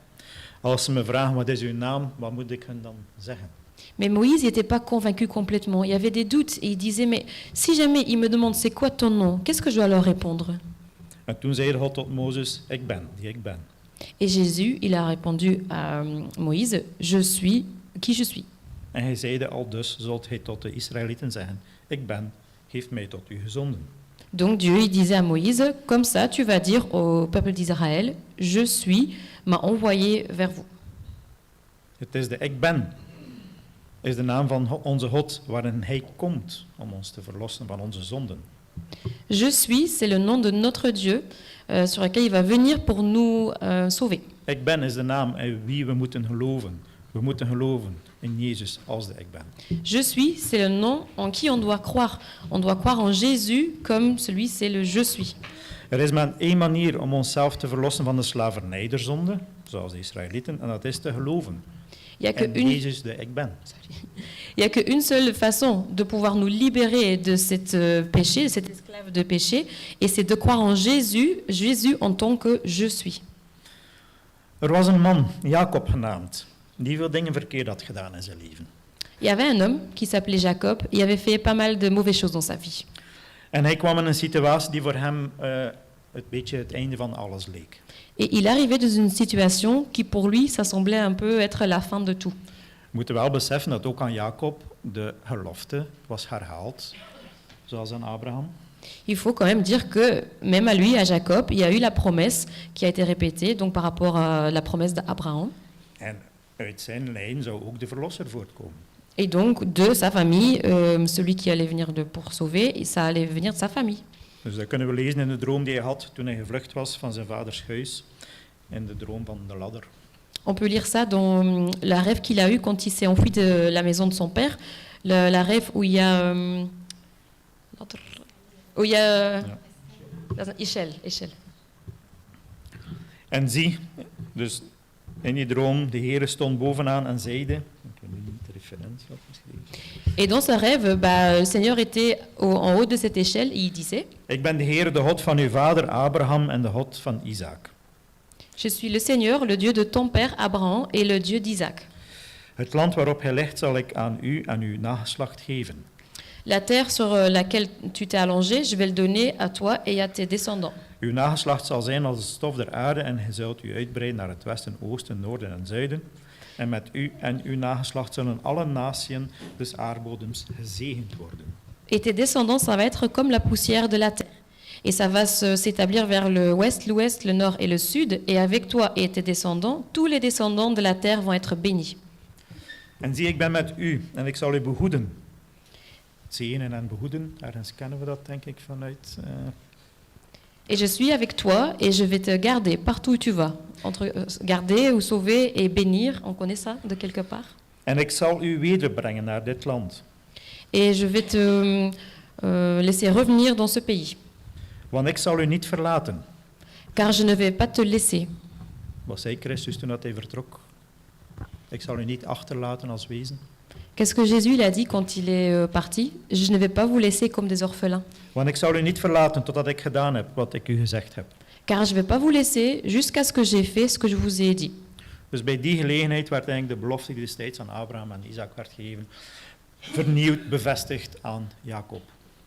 S3: als ze me vragen wat is uw naam, wat moet ik hun dan zeggen?
S4: Mais Moïse n'était pas convaincu complètement. Il y avait des doutes et il disait, mais si jamais ils me demandent c'est quoi ton nom, qu'est-ce que je dois leur répondre?
S3: En toen zei God tot Mozes, ik ben, die ik ben.
S4: Et Jésus, il a répondu à Moïse, je suis qui je suis.
S3: En hij zeide al dus, zult hij tot de Israëlieten zeggen, ik ben, heeft mij tot u gezonden.
S4: Donc Dieu, il disait à Moïse, comme ça tu vas dire au peuple d'Israël, je suis, m'a envoyé vers vous.
S3: Het is de ik ben, is de naam van onze God, waarin hij komt om ons te verlossen van onze zonden.
S4: Je suis, c'est le nom de notre Dieu sur lequel il va venir pour nous sauver.
S3: Ik ben is de naam in wie we moeten geloven. We moeten geloven in Jezus als de ik ben.
S4: Je suis, c'est le nom en qui on doit croire. On doit croire en Jésus comme celui, c'est le je suis.
S3: Er is maar één manier om onszelf te verlossen van de slavernij der zonde, zoals de Israëlieten, en dat is te geloven
S4: Il n'y a
S3: in Jezus de ik ben.
S4: Il n'y a qu'une seule façon de pouvoir nous libérer de cet péché, de cet esclave de péché, et c'est de croire en Jésus, Jésus en tant que je suis.
S3: Er was een man, Jacob genaamd, die veel dingen verkeerd had gedaan in zijn leven.
S4: Il y avait un homme qui s'appelait Jacob, il avait fait pas mal de mauvaises choses dans sa vie.
S3: En hij kwam in een situatie die voor hem het einde van alles leek.
S4: Et il arrivait dans une situation qui pour lui, ça semblait un peu être la fin de tout.
S3: We moeten wel beseffen dat ook aan Jacob de gelofte was herhaald, zoals aan Abraham.
S4: Il faut quand même dire que même à lui, à Jacob, il y a eu la promesse qui a été répétée, donc par rapport à la promesse d'Abraham.
S3: En uit zijn lijn zou ook de verlosser voortkomen.
S4: Et donc de sa famille, celui qui allait venir pour sauver, ça allait venir de sa famille.
S3: Dus dat kunnen we lezen in de droom die hij had toen hij gevlucht was van zijn vaders huis, in de droom van de ladder.
S4: On peut lire ça dans la rêve qu'il a eue quand il s'est enfui de la maison de son père, la rêve où il y a... échelle.
S3: En zie, dus In die droom, de Heere stond bovenaan en zeide... Ik heb nu niet de referentie opgeschreven.
S4: Et dans ce rêve, le Seigneur était en haut de cette échelle et il disait,
S3: Ik ben de Heere, de God van uw vader Abraham en de God van Isaac.
S4: je suis le Seigneur, le Dieu de ton père Abraham et le Dieu d'Isaac.
S3: Het land waarop hij ligt zal ik aan u en uw nageslacht geven.
S4: La terre sur laquelle tu t'es allongé, je vais le donner à toi et à tes descendants.
S3: Uw nageslacht zal zijn als het stof der aarde en gij zult u uitbreiden naar het westen, oosten, noorden en zuiden. En met u en uw nageslacht zullen alle naties des aardbodems gezegend worden.
S4: Et tes descendants, ça va être comme la poussière de la terre. Et ça va s'établir vers l'ouest, le nord et le sud. Et avec toi et tes descendants, tous les descendants de la terre vont être bénis.
S3: En zie, ik ben met u en ik zal u behoeden. Zegenen en behoeden, ergens kennen we dat denk ik vanuit...
S4: Et je suis avec toi et je vais te garder partout où tu vas. Entre garder ou sauver et bénir, on connaît ça de quelque part.
S3: En ik zal u wederbrengen naar dit land.
S4: Et je vais te laisser revenir dans ce pays.
S3: Want ik zal u niet verlaten.
S4: Car je ne vais pas te laisser.
S3: Wat zei Christus toen hij vertrok? Ik zal u niet achterlaten als wezen.
S4: Qu'est-ce que Jésus il a dit quand il est parti? Je ne vais pas vous laisser comme des orphelins.
S3: Want ik zal u niet verlaten totdat ik gedaan heb wat ik u gezegd heb.
S4: Car je ne vais pas vous laisser jusqu'à ce que j'ai fait ce que je vous ai dit.
S3: Dus bij die gelegenheid werd eigenlijk de belofte die destijds aan Abraham en Isaac werd gegeven, vernieuwd, bevestigd aan Jacob.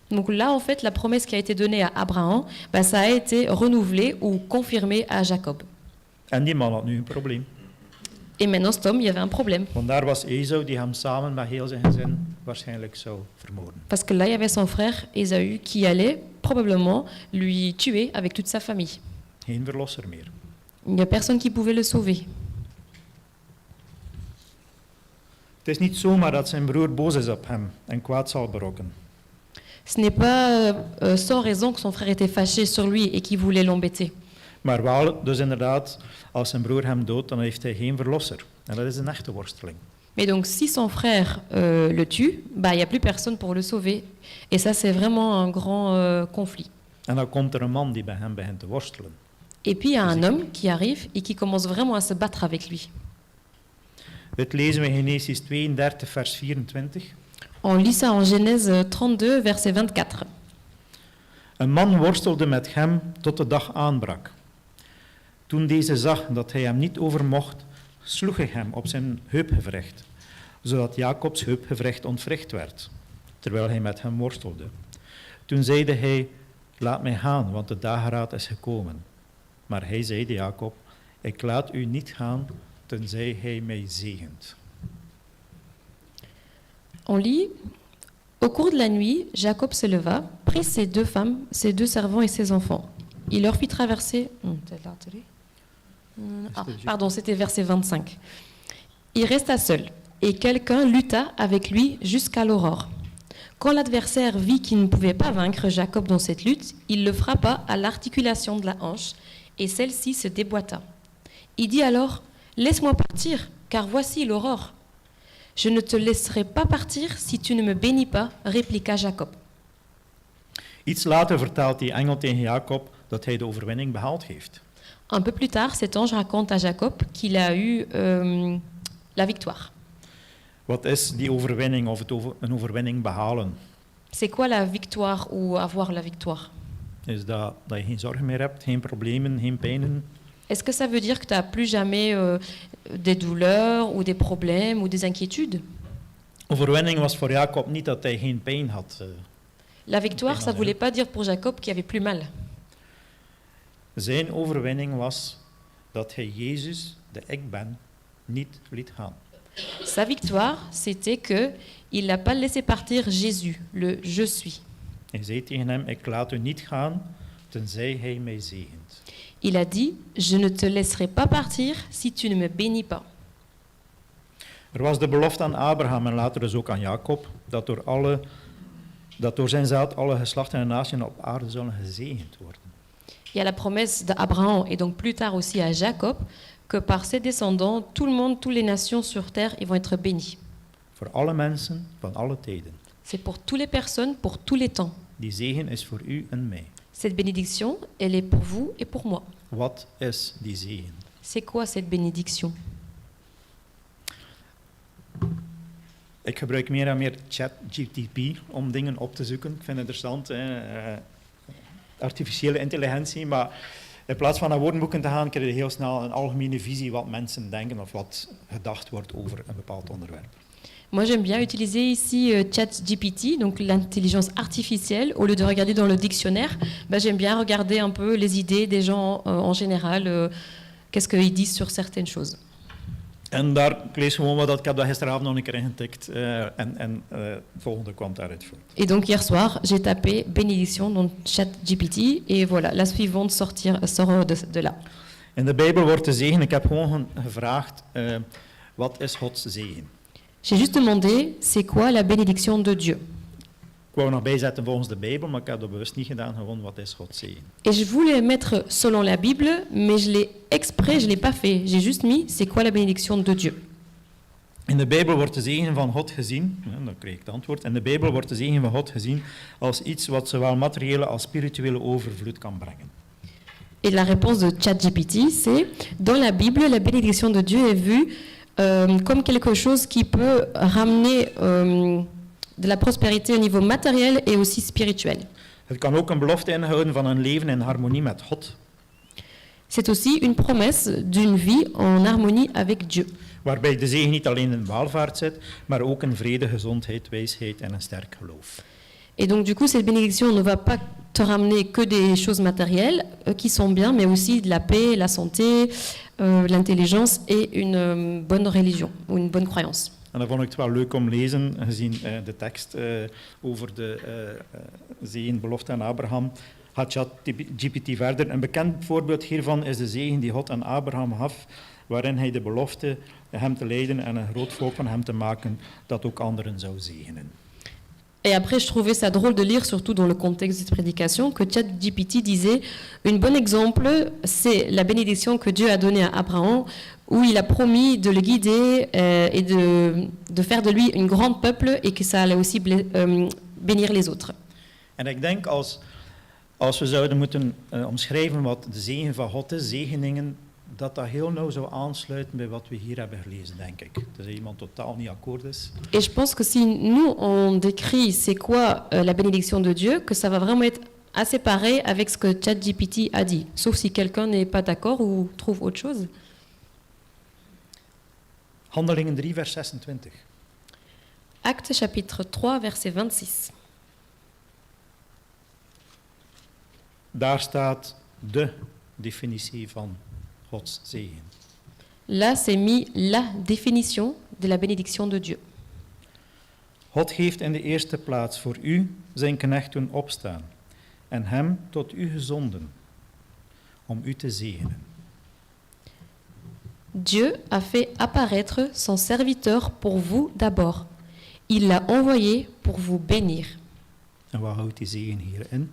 S4: Donc là, en fait, la promesse qui a été donnée à Abraham, ça a été renouvelée ou confirmée à Jacob.
S3: En die man had nu een probleem.
S4: Et maintenant, cet homme, il y avait un problème.
S3: Want daar was Esau die hem samen met heel zijn gezin waarschijnlijk zou vermoorden.
S4: Parce que là, il y avait son frère Ésaü qui allait probablement lui tuer avec toute sa famille.
S3: Geen verlosser meer.
S4: Il n'y a personne qui pouvait le sauver.
S3: Het is niet zomaar dat zijn broer boos is op hem en kwaad zal berokken.
S4: Ce n'est pas sans raison que son frère était fâché sur lui et qu'il voulait l'embêter.
S3: Maar wel, dus inderdaad, als zijn broer hem doodt, dan heeft hij geen verlosser. En dat is een echte worsteling.
S4: Mais donc, si son frère le tue, il n'y a plus personne pour le sauver. Et ça, c'est vraiment un grand conflit.
S3: En dan komt er een man die bij hem begint te worstelen.
S4: Et puis, il y a un homme qui arrive et qui commence vraiment à se battre avec lui.
S3: Dit lezen we in Genesis 32, vers 24.
S4: On lit ça en Genèse 32, verset 24.
S3: Een man worstelde met hem tot de dag aanbrak. Toen deze zag dat hij hem niet overmocht, sloeg hij hem op zijn heupgewricht, zodat Jacobs heupgewricht ontwricht werd, terwijl hij met hem worstelde. Toen zeide hij, laat mij gaan, want de dageraad is gekomen. Maar hij zeide Jacob, ik laat u niet gaan, tenzij hij mij zegent.
S4: On lit, au cours de la nuit, Jacob se leva, prit ses deux femmes, ses deux servants et ses enfants. Il leur fit traverser... pardon, c'était verset 25. Il resta seul, et quelqu'un lutta avec lui jusqu'à l'aurore. Quand l'adversaire vit qu'il ne pouvait pas vaincre Jacob dans cette lutte, il le frappa à l'articulation de la hanche, et celle-ci se déboîta. Il dit alors, « Laisse-moi partir, car voici l'aurore. » « Je ne te laisserai pas partir si tu ne me bénis pas, répliqua Jacob.
S3: Iets later vertelt die engel tegen Jacob dat hij de overwinning behaald heeft.
S4: Un peu plus tard, cet ange raconte à Jacob qu'il a eu la victoire.
S3: Wat is die overwinning of een overwinning behalen?
S4: C'est quoi la victoire ou avoir la victoire?
S3: Is dat je geen zorgen meer hebt, geen problemen, geen pijnen?
S4: Est-ce que ça veut dire que tu n'as plus jamais des douleurs ou des problèmes ou des inquiétudes?
S3: Overwinning was voor Jacob niet dat hij geen pijn had.
S4: La victoire, ça ne voulait pas dire pour Jacob qu'il avait plus mal.
S3: Zijn overwinning was dat hij Jezus, de ik ben, niet liet gaan.
S4: Sa victoire, c'était qu'il n'a pas laissé partir Jésus, le « je suis ».
S3: Hij zei tegen hem, ik laat u niet gaan, tenzij hij mij zegent.
S4: Il a dit, je ne te laisserai pas partir si tu ne me bénis pas.
S3: Er was de belofte aan Abraham en later dus ook aan Jacob, dat door zijn zaad alle geslachten en naties op aarde zullen gezegend worden.
S4: Il y a la promesse d'Abraham et donc plus tard aussi à Jacob que par ses descendants, tout le monde, toutes les nations sur terre, ils vont être bénis.
S3: Voor alle mensen van alle tijden.
S4: C'est pour toutes les personnes, pour tous les temps.
S3: Die zegen is voor u en mij.
S4: Cette bénédiction, elle est pour vous et pour moi.
S3: Wat is die zegen?
S4: C'est quoi cette bénédiction?
S3: Ik gebruik meer en meer ChatGPT om dingen op te zoeken. Ik vind het interessant, artificiële intelligentie, maar in plaats van naar woordenboeken te gaan, krijg je heel snel een algemene visie wat mensen denken of wat gedacht wordt over een bepaald onderwerp.
S4: Moi, j'aime bien utiliser ici ChatGPT, donc l'intelligence artificielle. Au lieu de regarder dans le dictionnaire, j'aime bien regarder un peu les idées des gens en général, qu'est-ce qu'ils disent sur certaines choses.
S3: En daar, ik lees gewoon wat, ik heb dat gisteravond nog een keer ingetikt en het volgende kwam daaruit voort.
S4: Et donc hier soir, j'ai tapé bénédiction dans ChatGPT et voilà, la suivante sort de là.
S3: In de Bijbel wordt de zegen, ik heb gewoon gevraagd, wat is Gods zegen?
S4: J'ai juste demandé, c'est quoi la bénédiction de Dieu?
S3: Ik wou nog bijzetten volgens de Bijbel, maar ik heb dat bewust niet gedaan, gewoon wat is Gods zegen?
S4: Et je voulais mettre selon la Bible, mais je l'ai exprès, je l'ai pas fait. J'ai juste mis, c'est quoi la bénédiction de Dieu?
S3: In de Bijbel wordt de zegen van God gezien, dan krijg ik het antwoord, in de Bijbel wordt de zegen van God gezien als iets wat zowel materiële als spirituele overvloed kan brengen.
S4: Et la réponse de ChatGPT, c'est, dans la Bible, la bénédiction de Dieu est vue comme quelque chose qui peut ramener de la prospérité au niveau matériel et aussi spirituel.
S3: Het kan ook een belofte inhouden van een leven in harmonie met God,
S4: C'est aussi une promesse d'une vie en harmonie avec Dieu.
S3: waarbij de zegen niet alleen in welvaart zit, maar ook in vrede, gezondheid, wijsheid en een sterk geloof.
S4: Et donc du coup, cette bénédiction ne va pas te ramener que des choses matérielles qui sont bien, mais aussi de la paix, la santé, l'intelligence et une bonne religion ou une bonne croyance.
S3: En dat vond ik het wel leuk om lezen, gezien de tekst over de zegenbelofte aan Abraham. Gaat ChatGPT verder. Een bekend voorbeeld hiervan is de zegen die God aan Abraham gaf, waarin hij de belofte hem te leiden en een groot volk van hem te maken, dat ook anderen zou zegenen.
S4: Et après, je trouvais ça drôle de lire, surtout dans le contexte de cette prédication, que ChatGPT disait un bon exemple, c'est la bénédiction que Dieu a donnée à Abraham, où il a promis de le guider et de faire de lui un grand peuple et que ça allait aussi bénir les autres.
S3: En ik denk als we zouden moeten omschrijven wat de zegen van God is, zegeningen, dat heel nauw zou aansluiten bij wat we hier hebben gelezen, denk ik. Dus als iemand totaal niet akkoord is.
S4: Et je pense que si nous, on décrit c'est quoi la bénédiction de Dieu, que ça va vraiment être assez pareil avec ce que ChatGPT a dit. Sauf si quelqu'un n'est pas d'accord ou trouve autre chose.
S3: Handelingen 3, vers 26.
S4: Actes chapitre 3, verset 26.
S3: Daar staat de definitie van Gods zegen.
S4: Là, c'est mis la définition de la bénédiction de Dieu.
S3: God heeft in de eerste plaats voor u zijn knecht doen opstaan en hem tot u gezonden om u te zegenen.
S4: Dieu a fait apparaître son serviteur pour vous d'abord. Il l'a envoyé pour vous bénir.
S3: En wat houdt die zegen hier in?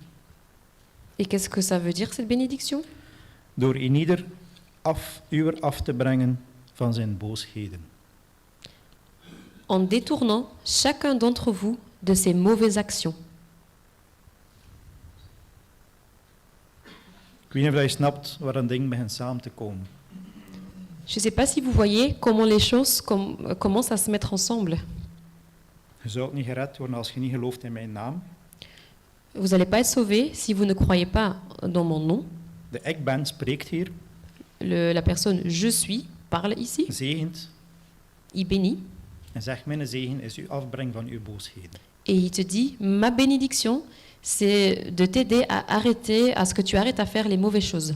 S4: Et qu'est-ce que ça veut dire, cette bénédiction?
S3: Door in ieder uur af te brengen van zijn boosheden.
S4: En détournant chacun d'entre vous de ses mauvaises actions.
S3: Ik weet niet of je snapt waar een ding begint samen te komen.
S4: Je ne sais pas si vous voyez comment les choses commencent à se mettre ensemble.
S3: Je zult niet gered worden als je niet gelooft in mijn naam.
S4: Vous n'allez pas être sauvé si vous ne croyez pas dans mon nom.
S3: De ik ben spreekt hier,
S4: La personne je suis parle ici.
S3: zegent
S4: Il bénit.
S3: en zegt: mijn zegen is uw afbreng van uw boosheden.
S4: Et il te dit, ma bénédiction, c'est de t'aider à arrêter, à ce que tu arrêtes à faire les mauvaises choses.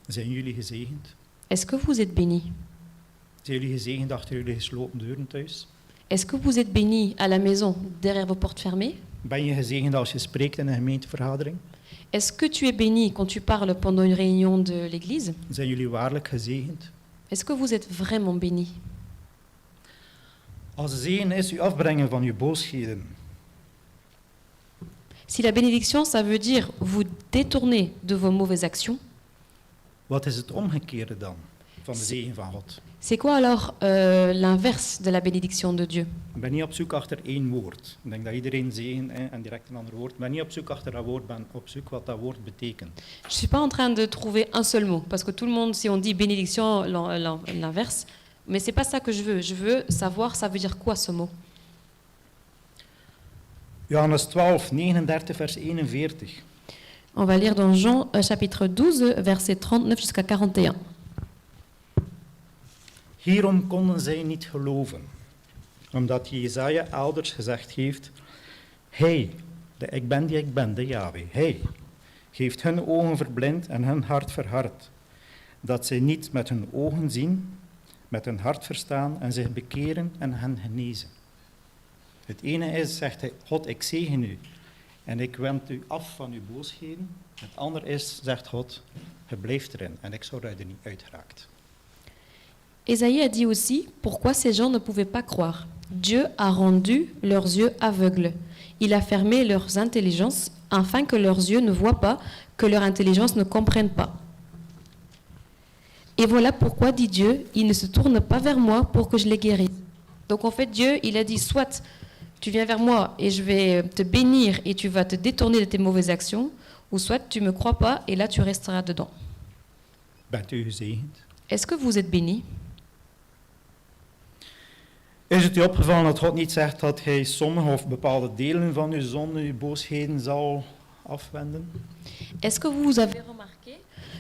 S3: Zijn jullie gezegend?
S4: Est-ce que vous êtes bénis?
S3: Zijn jullie gezegend achter jullie gesloten deuren thuis?
S4: Est-ce que vous êtes bénis à la maison, derrière vos portes fermées?
S3: Ben je gezegend als je spreekt in een gemeentevergadering?
S4: Est-ce que tu es béni quand tu parles pendant une réunion de l'Église?
S3: Zijn jullie waarlijk gezegend?
S4: Est-ce que vous êtes vraiment béni?
S3: Als de zegen is uw afbrengen van uw boosheden,
S4: Si la bénédiction, ça veut dire vous détourner de vos mauvaises actions,
S3: wat is het omgekeerde dan van de zegen van God?
S4: C'est quoi alors l'inverse de la bénédiction de Dieu?
S3: Ik ben niet op zoek achter één woord. Ik denk dat iedereen zegen en direct een ander woord. Ik ben niet op zoek achter dat woord, ik ben op zoek wat dat woord betekent.
S4: Je ne suis pas en train de trouver un seul mot, parce que tout le monde, si on dit bénédiction, l'inverse, mais c'est pas ça que je veux. Je veux savoir, ça veut dire quoi ce mot?
S3: Johannes 12, 39 vers 41.
S4: On va lire dans Jean chapitre 12, versets 39 jusqu'à 41.
S3: Hierom konden zij niet geloven, omdat Jesaja elders gezegd heeft, Hij, de ik ben die ik ben, de Yahweh, Hij, heeft hun ogen verblind en hun hart verhard, dat zij niet met hun ogen zien, met hun hart verstaan en zich bekeren en hen genezen. Het ene is, zegt hij, God, ik zegen u en ik wend u af van uw boosheden. Het andere is, zegt God, je blijft erin en ik zou dat er niet uitgeraakt.
S4: Ésaïe a dit aussi pourquoi ces gens ne pouvaient pas croire. Dieu a rendu leurs yeux aveugles. Il a fermé leurs intelligences afin que leurs yeux ne voient pas, que leur intelligence ne comprenne pas. Et voilà pourquoi, dit Dieu, ils ne se tournent pas vers moi pour que je les guérisse. Donc en fait, Dieu, il a dit soit tu viens vers moi et je vais te bénir et tu vas te détourner de tes mauvaises actions, ou soit tu ne me crois pas et là tu resteras dedans.
S3: Bent u gezegend?
S4: Est-ce que vous êtes bénis?
S3: Is het u opgevallen dat God niet zegt dat hij sommige of bepaalde delen van uw zonde, uw boosheden zal afwenden?
S4: Est-ce que vous avez remarqué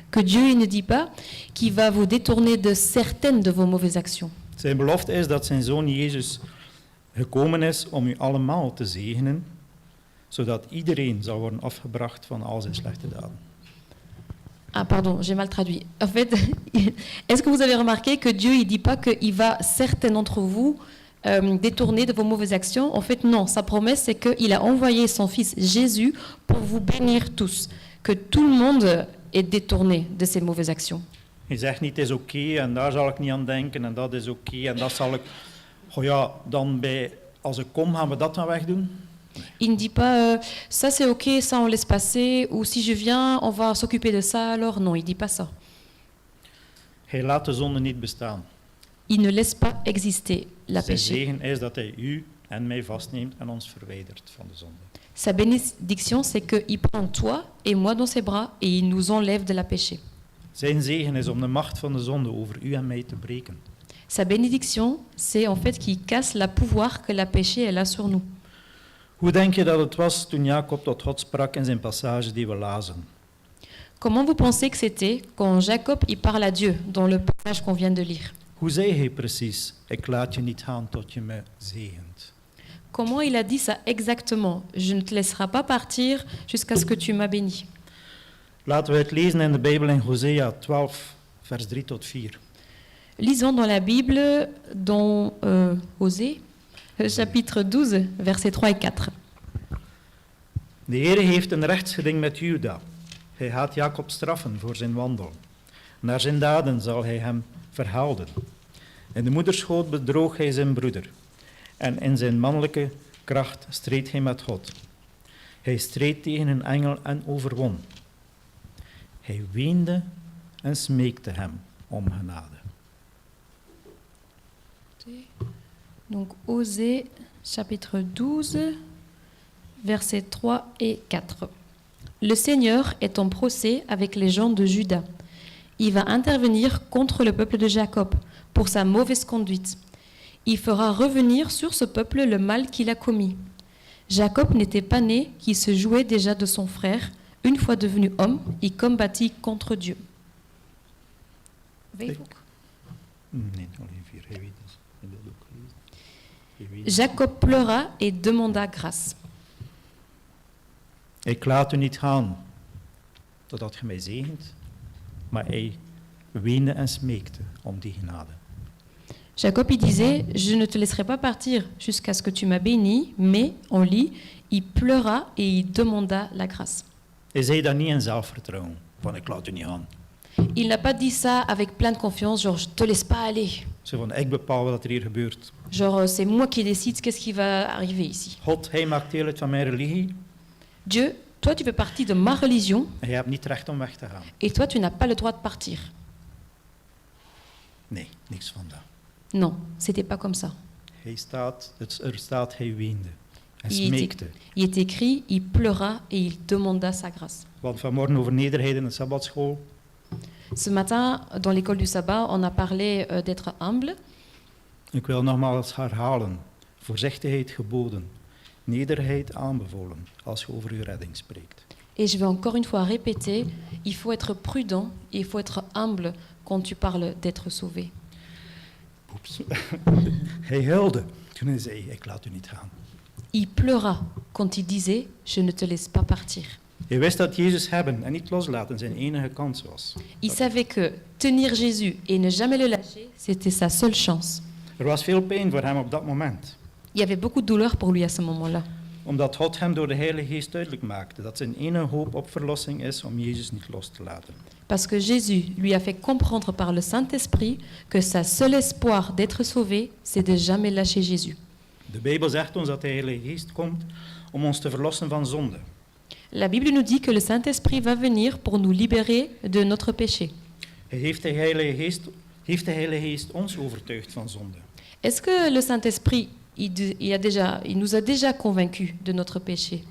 S4: que Dieu il ne dit pas qu'il va vous détourner de certaines de vos mauvaises actions?
S3: Zijn belofte is dat zijn zoon Jezus gekomen is om u allemaal te zegenen, zodat iedereen zal worden afgebracht van al zijn slechte daden.
S4: Ah pardon, j'ai mal traduit. En fait, est-ce que vous avez remarqué que Dieu il dit pas qu'il va certains d'entre vous détourner de vos mauvaises actions? En fait, non. Sa promesse, c'est qu'il a envoyé son Fils Jésus pour vous bénir tous. Que tout le monde est détourné de ses mauvaises actions.
S3: Je zegt niet, het is oké en daar zal ik niet aan denken en dat is oké en dat zal ik... Oh ja, dan als ik kom gaan we dat dan wegdoen.
S4: Il ne dit pas ça c'est ok, ça on laisse passer, ou si je viens, on va s'occuper de ça alors. Non, il dit pas ça.
S3: Hij laat de zonde niet bestaan.
S4: Il ne laisse pas exister la
S3: Zijn
S4: péché.
S3: zegen is dat hij u en mij vastneemt en ons verwijdert van de zonde.
S4: Sa bénédiction, c'est qu'il prend toi et moi dans ses bras et il nous enlève de la péché.
S3: Zijn zegen is om de macht van de zonde over u en mij te breken.
S4: Sa bénédiction, c'est en fait qu'il casse la pouvoir que la péché elle a sur nous.
S3: Hoe denk je dat het was toen Jacob tot God sprak in zijn passage die we lazen?
S4: Comment vous pensez que c'était quand Jacob y parle à Dieu dans le passage qu'on vient de lire?
S3: Hoe zei hij precies, ik laat je niet gaan tot je me zegent?
S4: Comment il a dit ça exactement? Je ne te laisserai pas partir jusqu'à ce que tu m'as béni.
S3: Laten we het lezen in de Bijbel in Hosea 12, vers 3 tot 4.
S4: Lisons dans la Bible, dans Osée, chapitre 12, versets 3 et 4.
S3: De Heer heeft een rechtsgeding met Juda. Hij gaat Jacob straffen voor zijn wandel. Naar zijn daden zal hij hem verhelden. In de moederschoot bedroog hij zijn broeder. En in zijn mannelijke kracht streed hij met God. Hij streed tegen een engel en overwon. Hij weende en smeekte hem om genade.
S4: Donc Osée, chapitre 12, versets 3 et 4. Le Seigneur est en procès avec les gens de Juda. Il va intervenir contre le peuple de Jacob pour sa mauvaise conduite. Il fera revenir sur ce peuple le mal qu'il a commis. Jacob n'était pas né, qui se jouait déjà de son frère. Une fois devenu homme, il combattit contre Dieu.
S3: Nee, alleen 4. Hij weet het. Hij wil ook lezen. Hij weet het.
S4: Jacob pleura et demanda grâce.
S3: Ik laat u niet gaan, totdat je mij zegent. Maar hij weende en smeekte om die genade.
S4: Jacob il disait, je ne te laisserai pas partir jusqu'à ce que tu m'as béni, mais on lit, il pleura et il demanda la grâce.
S3: Hij zei dat niet in zelfvertrouwen, van ik laat u niet gaan.
S4: Il n'a pas dit ça avec plein de confiance, genre je te laisse pas aller.
S3: Zo van, ik bepaal wat er hier gebeurt.
S4: Genre c'est moi qui décide qu'est-ce qui va arriver ici.
S3: God, hij maakt deel uit van mijn religie.
S4: Dieu, toi tu fais partie de ma religion
S3: En jij hebt niet recht om weg te gaan.
S4: et toi tu n'as pas le droit de partir.
S3: Nee, niks van dat.
S4: Non, c'était pas comme ça.
S3: Er staat, hij weende. Hij
S4: Il
S3: smeekte.
S4: est écrit, il pleura et il demanda sa grâce.
S3: Want vanmorgen over nederigheid in de Sabbatschool.
S4: Ce matin, dans l'école du sabbat, on a parlé d'être humble.
S3: Ik wil nogmaals herhalen. Voorzichtigheid geboden. Nederigheid aanbevolen als je over je redding spreekt.
S4: Et je vais encore une fois répéter, il faut être prudent, il faut être humble quand tu parles d'être sauvé.
S3: Oeps. Hij huilde toen hij zei, ik laat u niet gaan.
S4: Il pleura quand il disait, je ne te laisse pas partir.
S3: Hij wist dat Jezus hebben en niet loslaten zijn enige kans was.
S4: Il savait que tenir Jésus et ne jamais le lâcher, c'était sa seule chance.
S3: Er was veel pijn voor hem op dat moment.
S4: Il y avait beaucoup de douleur pour lui à ce moment-là.
S3: Omdat God hem door de Heilige Geest duidelijk maakte dat zijn enige hoop op verlossing is om Jezus niet los te laten.
S4: Parce que Jésus lui a fait comprendre par le Saint-Esprit que sa seul espoir d'être sauvé, c'est de jamais lâcher Jésus.
S3: De Bijbel zegt ons dat de Heilige Geest komt om ons te verlossen van zonde.
S4: La Bible nous dit que le Saint-Esprit va venir pour nous libérer de notre péché.
S3: Heeft de Heilige Geest ons overtuigd van zonde?
S4: Est-ce que le Saint-Esprit, il nous a déjà convaincus de notre péché?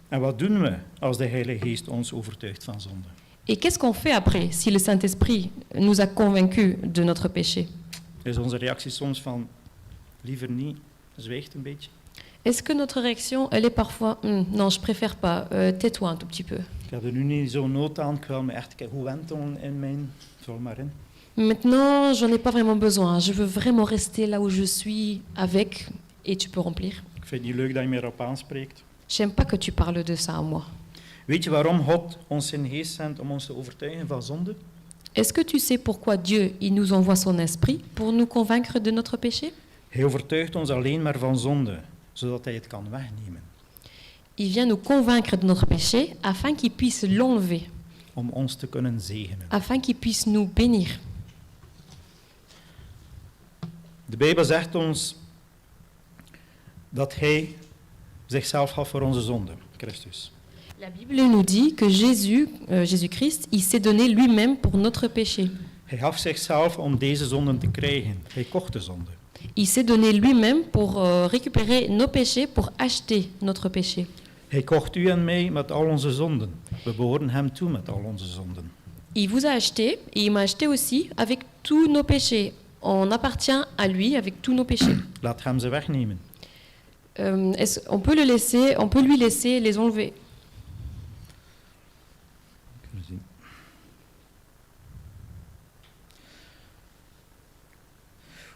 S3: En wat doen we als de Heilige Geest ons overtuigt van zonde?
S4: Et qu'est-ce qu'on fait après si le Saint-Esprit nous a convaincus de notre péché?
S3: Is onze reactie soms van liever niet, zwijgt een beetje?
S4: Est-ce que notre réaction, elle est parfois non, je préfère pas, tais-toi un tout petit peu.
S3: Ik heb er nu niet zo nood aan, ik wil me echt goed wentelen in mijn, vul maar in.
S4: Maintenant, j'en ai pas vraiment besoin. Je veux vraiment rester là où je suis avec, et tu peux remplir.
S3: Ik vind het niet leuk dat je me erop aanspreekt.
S4: J'aime pas que tu parles de ça à moi.
S3: Weet je waarom God ons zijn geest zendt om ons te overtuigen van zonde?
S4: Est-ce que tu sais pourquoi Dieu, il nous envoie son esprit pour nous convaincre de notre péché?
S3: Hij overtuigt ons alleen maar van zonde, zodat hij het kan wegnemen.
S4: Il vient nous convaincre de notre péché afin qu'il puisse l'enlever,
S3: Om ons te kunnen zegenen.
S4: afin qu'il puisse nous bénir.
S3: De Bijbel zegt ons dat hij zichzelf gaf voor onze zonde, Christus.
S4: La Bible nous dit que Jésus-Christ, il s'est donné lui-même pour notre péché.
S3: Hij gaf zichzelf om deze zonden te krijgen. Hij kocht de zonde.
S4: Il s'est donné lui-même pour récupérer nos péchés, pour acheter notre péché.
S3: Hij kocht u en mij met al onze zonden. We behoren hem toe met al onze zonden.
S4: Il vous a acheté, et il m'a acheté aussi avec tous nos péchés. On appartient à lui avec tous nos péchés.
S3: Laat hem ze wegnemen.
S4: On peut lui laisser les enlever.
S3: Kunnen zien.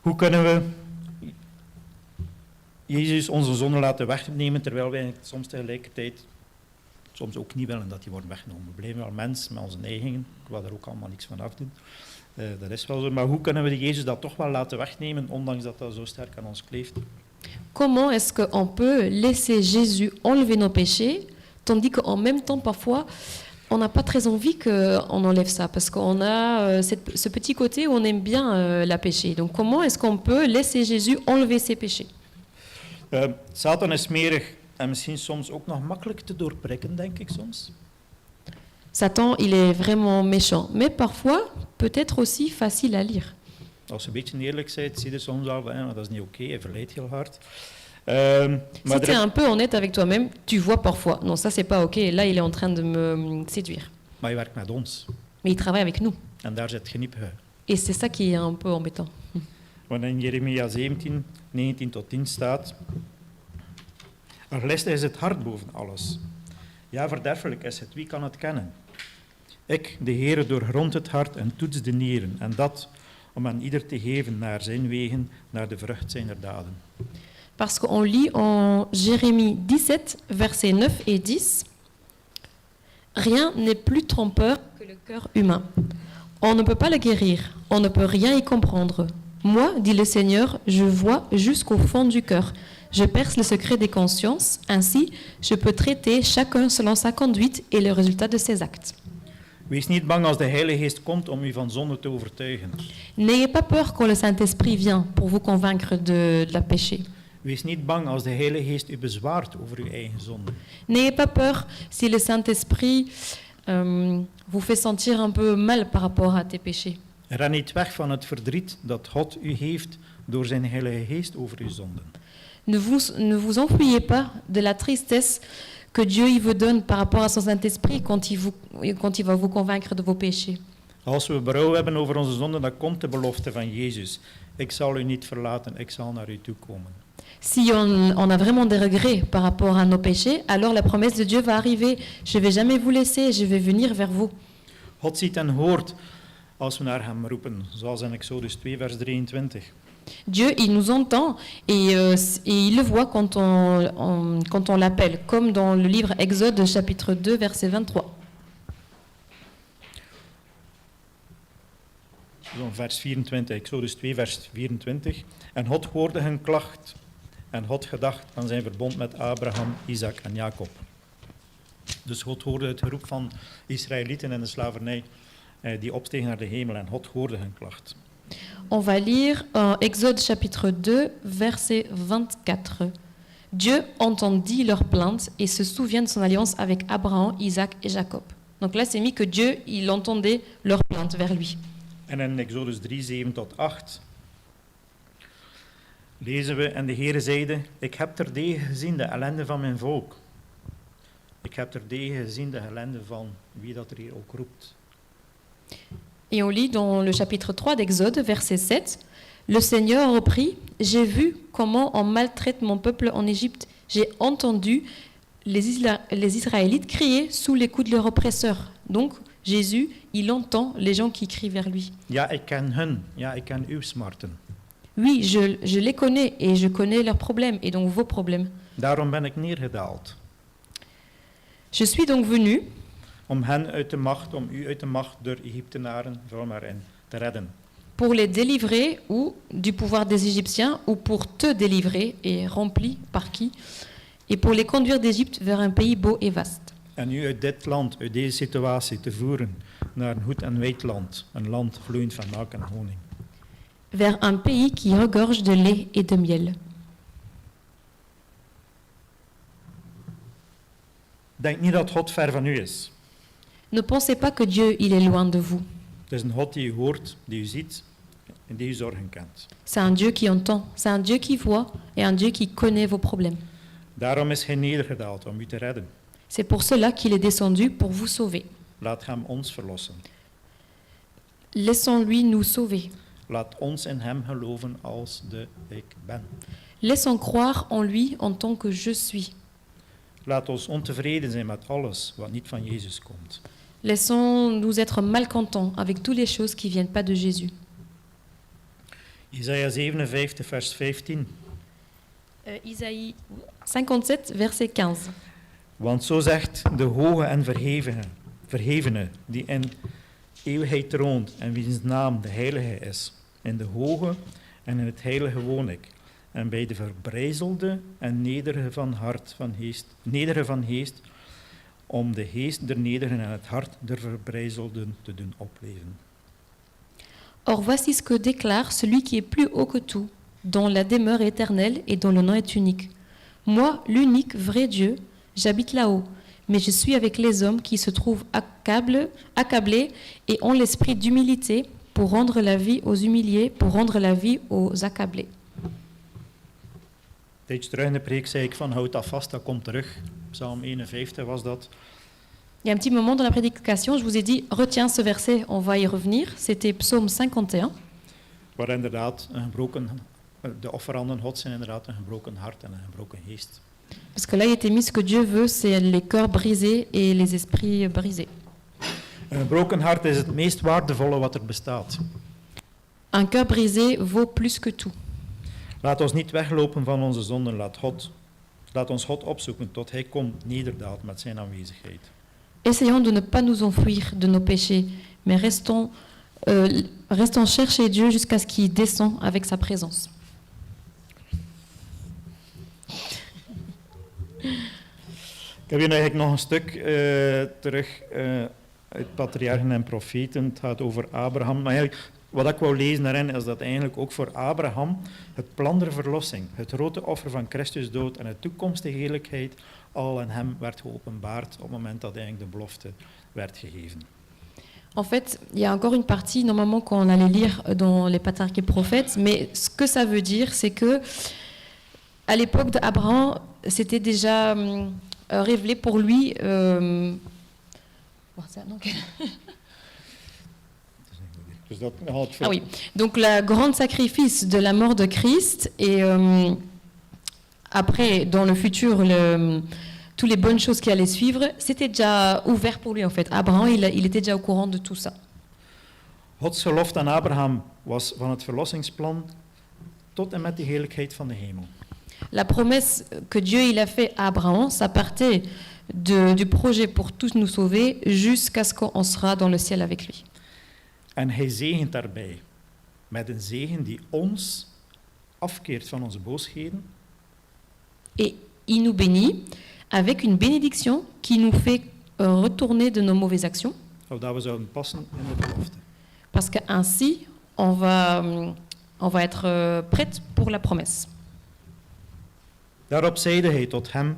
S3: Hoe kunnen we Jezus onze zonden laten wegnemen, terwijl wij soms tegelijkertijd soms ook niet willen dat die worden weggenomen. We blijven wel mens met onze neigingen, ik wil er ook allemaal niks van afdoen. Dat is wel zo, maar hoe kunnen we Jezus dat toch wel laten wegnemen, ondanks dat dat zo sterk aan ons kleeft?
S4: Comment est-ce qu'on peut laisser Jésus enlever nos péchés, tandis qu'en même temps, parfois, on n'a pas très envie qu'on enlève ça, parce qu'on a ce petit côté où on aime bien la péché. Donc comment est-ce qu'on peut laisser Jésus enlever ses péchés?
S3: Satan is smerig en misschien soms ook nog makkelijk te doorprikken, denk ik soms.
S4: Satan, il est vraiment méchant, mais parfois, peut-être aussi facile à lire.
S3: Als je een beetje eerlijk bent, zie je soms al van, dat is niet oké, hij verleidt heel hard.
S4: Si tu es un peu honnête avec toi-même, tu vois parfois, non, ça c'est pas ok, là il est en train de me séduire.
S3: Maar hij werkt met ons.
S4: Mais il travaille avec nous.
S3: En daar zit geniepige.
S4: Et c'est ça qui est un peu embêtant.
S3: Wanneer in Jeremia 17, 19 tot 10 staat, er listig is het hart boven alles. Ja, verderfelijk is het, wie kan het kennen? Ik, de Heere, doorgrond het hart en toets de nieren, en dat om aan ieder te geven naar zijn wegen, naar de vrucht zijner daden.
S4: Parce qu'on lit en Jérémie 17, versets 9 et 10, « Rien n'est plus trompeur que le cœur humain. On ne peut pas le guérir, on ne peut rien y comprendre. Moi, dit le Seigneur, je vois jusqu'au fond du cœur. Je perce le secret des consciences, ainsi je peux traiter chacun selon sa conduite et le résultat de ses actes. »
S3: Wees niet bang als de Heilige Geest komt om u van zonde te overtuigen.
S4: N'ayez pas peur quand le Saint-Esprit vient pour vous convaincre de la péché.
S3: Wees niet bang als de Heilige Geest u bezwaart over uw eigen zonde.
S4: N'ayez pas peur si le Saint-Esprit vous fait sentir un peu mal par rapport à tes péchés.
S3: Ren niet weg van het verdriet dat God u heeft door zijn Heilige Geest over uw zonden.
S4: Ne vous enfuyez pas de la tristesse que Dieu il vous donne par rapport à son Saint-Esprit quand il va vous convaincre de vos péchés.
S3: Als we berouw hebben over onze zonden, dan komt de belofte van Jezus. Ik zal u niet verlaten, ik zal naar u toe komen.
S4: Si on a vraiment des regrets par rapport à nos péchés, alors la promesse de Dieu va arriver. Je ne vais jamais vous laisser, je vais venir vers vous.
S3: God ziet en hoort als we naar hem roepen, zoals in Exodus 2, vers 23.
S4: Dieu, il nous entend et il le voit quand on l'appelle, comme dans le livre Exode, chapitre 2, verset 23.
S3: Vers 24, Exodus 2, vers 24. En God hoorde hun klacht en God gedacht aan zijn verbond met Abraham, Isaac en Jacob. Dus God hoorde het geroep van Israëlieten in de slavernij die opstegen naar de hemel en God hoorde hun klacht.
S4: On va lire Exode chapitre 2, verset 24. Dieu entendit leurs plaintes et se souvient de son alliance avec Abraham, Isaac et Jacob. Donc là, c'est mis que Dieu, il entendait leurs plaintes vers lui.
S3: En in Exodus 3, 7 tot 8 lezen we, en de Heere zeide, ik heb terdege gezien de ellende van mijn volk. Ik heb terdege gezien de ellende van wie dat er hier ook roept.
S4: Et on lit dans le chapitre 3 d'Exode, verset 7, Le Seigneur reprit, j'ai vu comment on maltraite mon peuple en Égypte. J'ai entendu les Israélites crier sous les coups de leurs oppresseurs. Donc, Jésus, il entend les gens qui crient vers lui.
S3: Ja, ik ken hun. Ja, ik ken uw smarten.
S4: Oui, je les connais et je connais leurs problèmes et donc vos problèmes.
S3: Daarom ben ik neergedaald.
S4: Je suis donc venu
S3: Om hen uit de macht, om u uit de macht der Egyptenaren, vul maar in, te redden.
S4: pour les délivrer ou du pouvoir des Égyptiens ou pour te délivrer et rempli par qui et pour les conduire d'Égypte vers un pays beau et vaste.
S3: En u uit dit land, uit deze situatie te voeren naar een goed en wijd land, een land vloeiend van melk en honing.
S4: Vers un pays qui regorge de lait et de miel.
S3: Denk niet dat God ver van u is.
S4: Ne pensez pas que Dieu, il est loin de vous.
S3: Het is een God die u hoort, die u ziet en die uw zorgen kent.
S4: C'est un Dieu qui entend, c'est un Dieu qui voit et un Dieu qui connaît vos problèmes.
S3: Daarom is hij nedergedaald om u te redden.
S4: C'est pour cela qu'il est descendu pour vous sauver.
S3: Laat hem ons verlossen.
S4: Laissons-lui nous sauver.
S3: Laat ons in hem geloven als de ik ben.
S4: Laissons croire en lui en tant que je suis.
S3: Laat ons ontevreden zijn met alles wat niet van Jezus komt.
S4: Laissons-nous être malcontents avec toutes les choses qui viennent pas de Jésus.
S3: Isaïe 57, vers 15.
S4: Isaïe 57, verset 15.
S3: Want zo zegt de hoge en verhevene, die in eeuwigheid troont en wiens naam de heilige is. In de hoge en in het heilige woon ik. En bij de verbrijzelde en nederige van geest, om de geest der nederigen en het hart der verbrijzelden te doen opleven.
S4: Or voici ce que déclare celui qui est plus haut que tout, dont la demeure est éternelle et dont le nom est unique. Moi, l'unique vrai Dieu, j'habite là-haut, mais je suis avec les hommes qui se trouvent accablés et ont l'esprit d'humilité pour rendre la vie aux humiliés, pour rendre la vie aux accablés.
S3: Een tijdje terug in de preek zei ik van houd dat vast, dat komt terug. Psalm 51 was dat.
S4: Il y a un petit moment dans la prédication, je vous ai dit, retiens ce verset, on va y revenir. C'était Psaume 51.
S3: Waar inderdaad de offeranden God zijn inderdaad een gebroken hart en een gebroken geest.
S4: Parce que là, il était mis ce que Dieu veut, c'est les cœurs brisés et les esprits brisés.
S3: Een gebroken hart is het meest waardevolle wat er bestaat.
S4: Un cœur brisé vaut plus que tout.
S3: Laat ons niet weglopen van onze zonden, laat ons God opzoeken tot Hij komt nederdaalt met zijn aanwezigheid.
S4: Essayons de ne pas nous enfuir de nos péchés, mais restons chercher Dieu jusqu'à ce qu'il descend avec sa présence.
S3: Ik heb hier eigenlijk nog een stuk terug uit Patriarchen en Profeten. Het gaat over Abraham. Maar eigenlijk, wat ik wou lezen daarin is dat eigenlijk ook voor Abraham het plan der verlossing, het grote offer van Christus dood en de toekomstige heerlijkheid al aan hem werd geopenbaard op het moment dat eigenlijk de belofte werd gegeven.
S4: En fait, il y a encore une partie, normalement, qu'on allait lire dans les Patriarches et Prophètes, mais ce que ça veut dire, c'est que à l'époque d'Abraham, c'était déjà révélé pour lui.
S3: Dus dat had
S4: Ah oui, donc le grand sacrifice de la mort de Christ et après, dans le futur, toutes les bonnes choses qui allaient suivre, c'était déjà ouvert pour lui en fait. Abraham, il était déjà au courant de tout ça.
S3: Gods gelofte aan Abraham was van het verlossingsplan tot en met de heerlijkheid van de hemel.
S4: La promesse que Dieu il a fait à Abraham, ça partait du projet pour tous nous sauver jusqu'à ce qu'on sera dans le ciel avec lui.
S3: En hij zegent daarbij met een zegen die ons afkeert van onze boosheden.
S4: Et il nous bénit avec une bénédiction qui nous fait retourner de nos mauvaises actions.
S3: Zodat we zouden passen in de belofte.
S4: Parce qu'ainsi, on va être prête pour la promesse.
S3: Daarop zeide hij tot hem,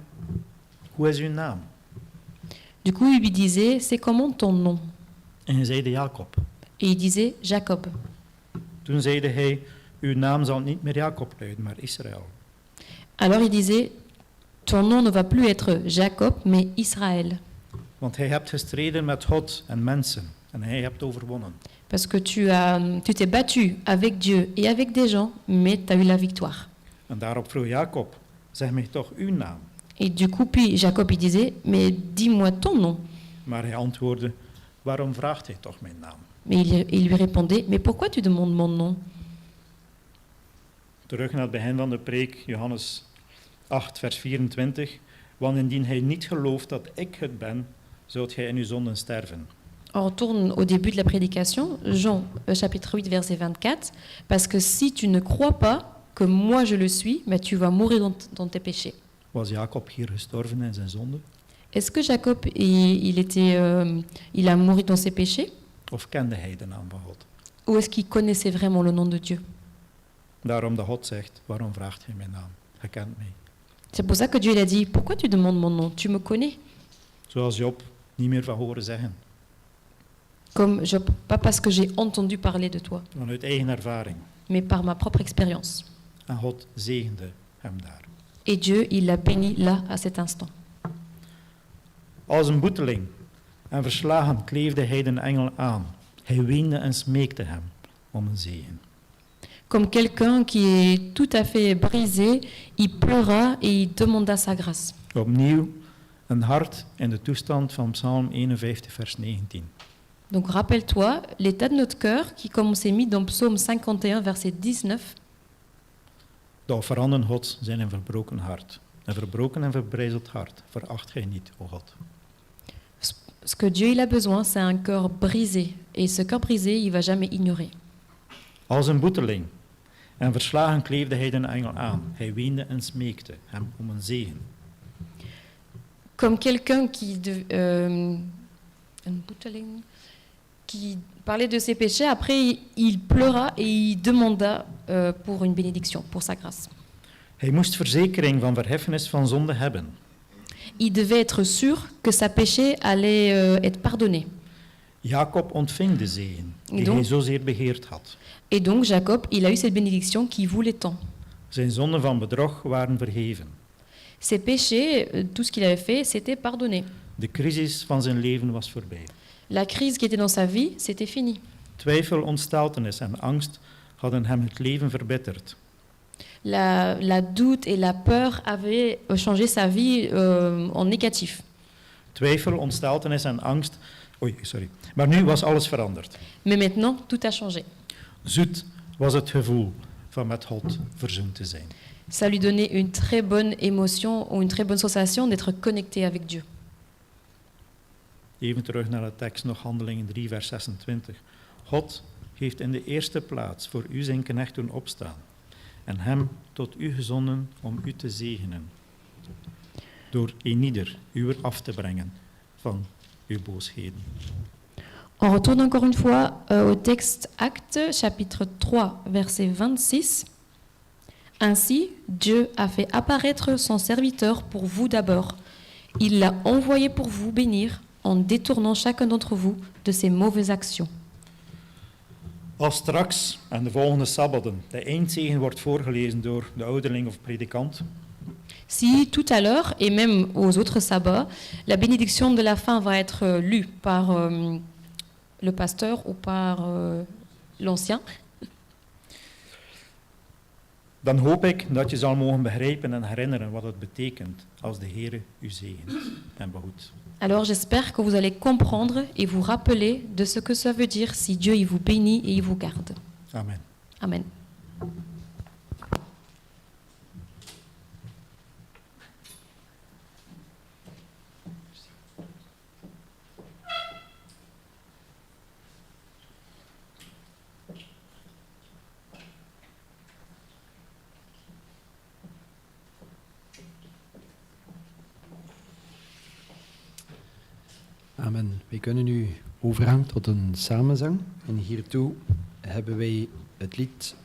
S3: hoe is uw naam?
S4: Du coup, il lui disait, c'est comment ton nom?
S3: En hij zeide Jacob.
S4: Et il disait, Jacob.
S3: Toen zeide hij, uw naam zal niet meer Jacob luiden, maar Israël.
S4: Alors il disait, ton nom ne va plus être Jacob, mais Israël.
S3: Want hij hebt gestreden met God en mensen, en hij hebt overwonnen.
S4: Parce que tu t'es battu avec Dieu et avec des gens, mais tu as eu la victoire.
S3: En daarop vroeg Jacob, zeg mij toch uw naam.
S4: Et du coup, puis Jacob, il disait, mais dis-moi ton nom.
S3: Maar hij antwoordde, waarom vraagt hij toch mijn naam?
S4: Mais il lui répondait, mais pourquoi tu demandes mon nom?
S3: Terug naar het begin van de preek, Johannes 8, vers 24. Want indien hij niet gelooft dat ik het ben, zult gij in uw zonden sterven.
S4: On retourne au début de la prédication, Jean chapitre 8, verset 24, parce que si tu ne crois pas que moi je le suis, bah, tu vas mourir dans tes péchés.
S3: Was Jacob hier gestorven in zijn zonde?
S4: Est-ce que Jacob, il a mouru dans ses péchés?
S3: Of kende hij de naam van God?
S4: Ou est-ce qu'il connaissait vraiment le nom de Dieu?
S3: Daarom dat God zegt, waarom vraagt hij mijn naam? Hij kent mij.
S4: C'est pour ça que Dieu il a dit, pourquoi tu demandes mon nom? Tu me connais.
S3: Zoals Job niet meer van horen zeggen.
S4: Comme Job, pas parce que j'ai entendu parler de toi,
S3: Vanuit eigen ervaring.
S4: mais par ma propre expérience.
S3: En God zegende hem daar.
S4: Et Dieu, il l'a béni là, à cet instant.
S3: Als een boeteling en verslagen kleefde hij de engel aan. Hij weende en smeekte hem om een zegen.
S4: Comme quelqu'un qui est tout à fait brisé, il pleura et il demanda sa grâce.
S3: Opnieuw een hart in de toestand van Psalm 51, vers 19.
S4: Donc rappelle-toi l'état de notre cœur qui, comme on s'est mis dans Psaume 51, verset 19,
S3: De offeranden Gods zijn een verbroken hart. Een verbroken en verbrijzeld hart veracht gij niet, o God.
S4: ce que Dieu il a besoin, c'est un cœur brisé. Et ce cœur brisé, il va jamais ignorer.
S3: Als een boeteling en verslagen kleefde hij de engel aan. Hij weende en smeekte hem om een zegen.
S4: Comme quelqu'un qui parlait de ses péchés, après il pleura et il demanda pour une bénédiction, pour sa grâce.
S3: Hij moest verzekering van verheffenis van zonde hebben.
S4: Il devait être sûr que sa péché allait être pardonné.
S3: Jacob ontving de zegen die
S4: Donc-
S3: hij zozeer begeerd had.
S4: Et donc Jacob, il a eu cette bénédiction qu'il voulait tant.
S3: Zijn zonden van bedrog waren vergeven.
S4: Ses péchés, tout ce qu'il avait fait, c'était pardonné.
S3: De crisis van zijn leven was voorbij.
S4: La crise qui était dans sa vie, c'était fini.
S3: Twijfel, ontsteltenis en angst hadden hem het leven verbitterd.
S4: La doute et la peur avaient changé sa vie en négatif.
S3: Twijfel, ontsteltenis en angst. Maar nu was alles veranderd.
S4: Mais maintenant, tout a changé.
S3: Zoet was het gevoel van met God verzoend te zijn.
S4: Ça lui donnait une très bonne émotion ou une très bonne sensation d'être connecté avec Dieu.
S3: Even terug naar de tekst, nog Handelingen 3, vers 26. God heeft in de eerste plaats voor u zijn knecht doen opstaan en hem tot u gezonden om u te zegenen, door eenieder u af te brengen van uw boosheden.
S4: On retourne encore une fois au texte Actes, chapitre 3, verset 26. Ainsi, Dieu a fait apparaître son serviteur pour vous d'abord. Il l'a envoyé pour vous bénir, en détournant chacun d'entre vous de ses mauvaises actions.
S3: Als straks en de volgende sabbaten de eindzegen wordt voorgelezen door de ouderling of predikant,
S4: Si tout à l'heure, et même aux autres sabbats, la bénédiction de la fin va être lue par le pasteur ou par l'ancien,
S3: dan hoop ik dat je zal mogen begrijpen en herinneren wat het betekent als de Heere u zegent en behoedt.
S4: alors j'espère que vous allez comprendre et vous rappeler de ce que ça veut dire si Dieu il vous bénit et il vous garde.
S3: Amen.
S4: Amen.
S2: Amen. We kunnen nu overgaan tot een samenzang. En hiertoe hebben wij het lied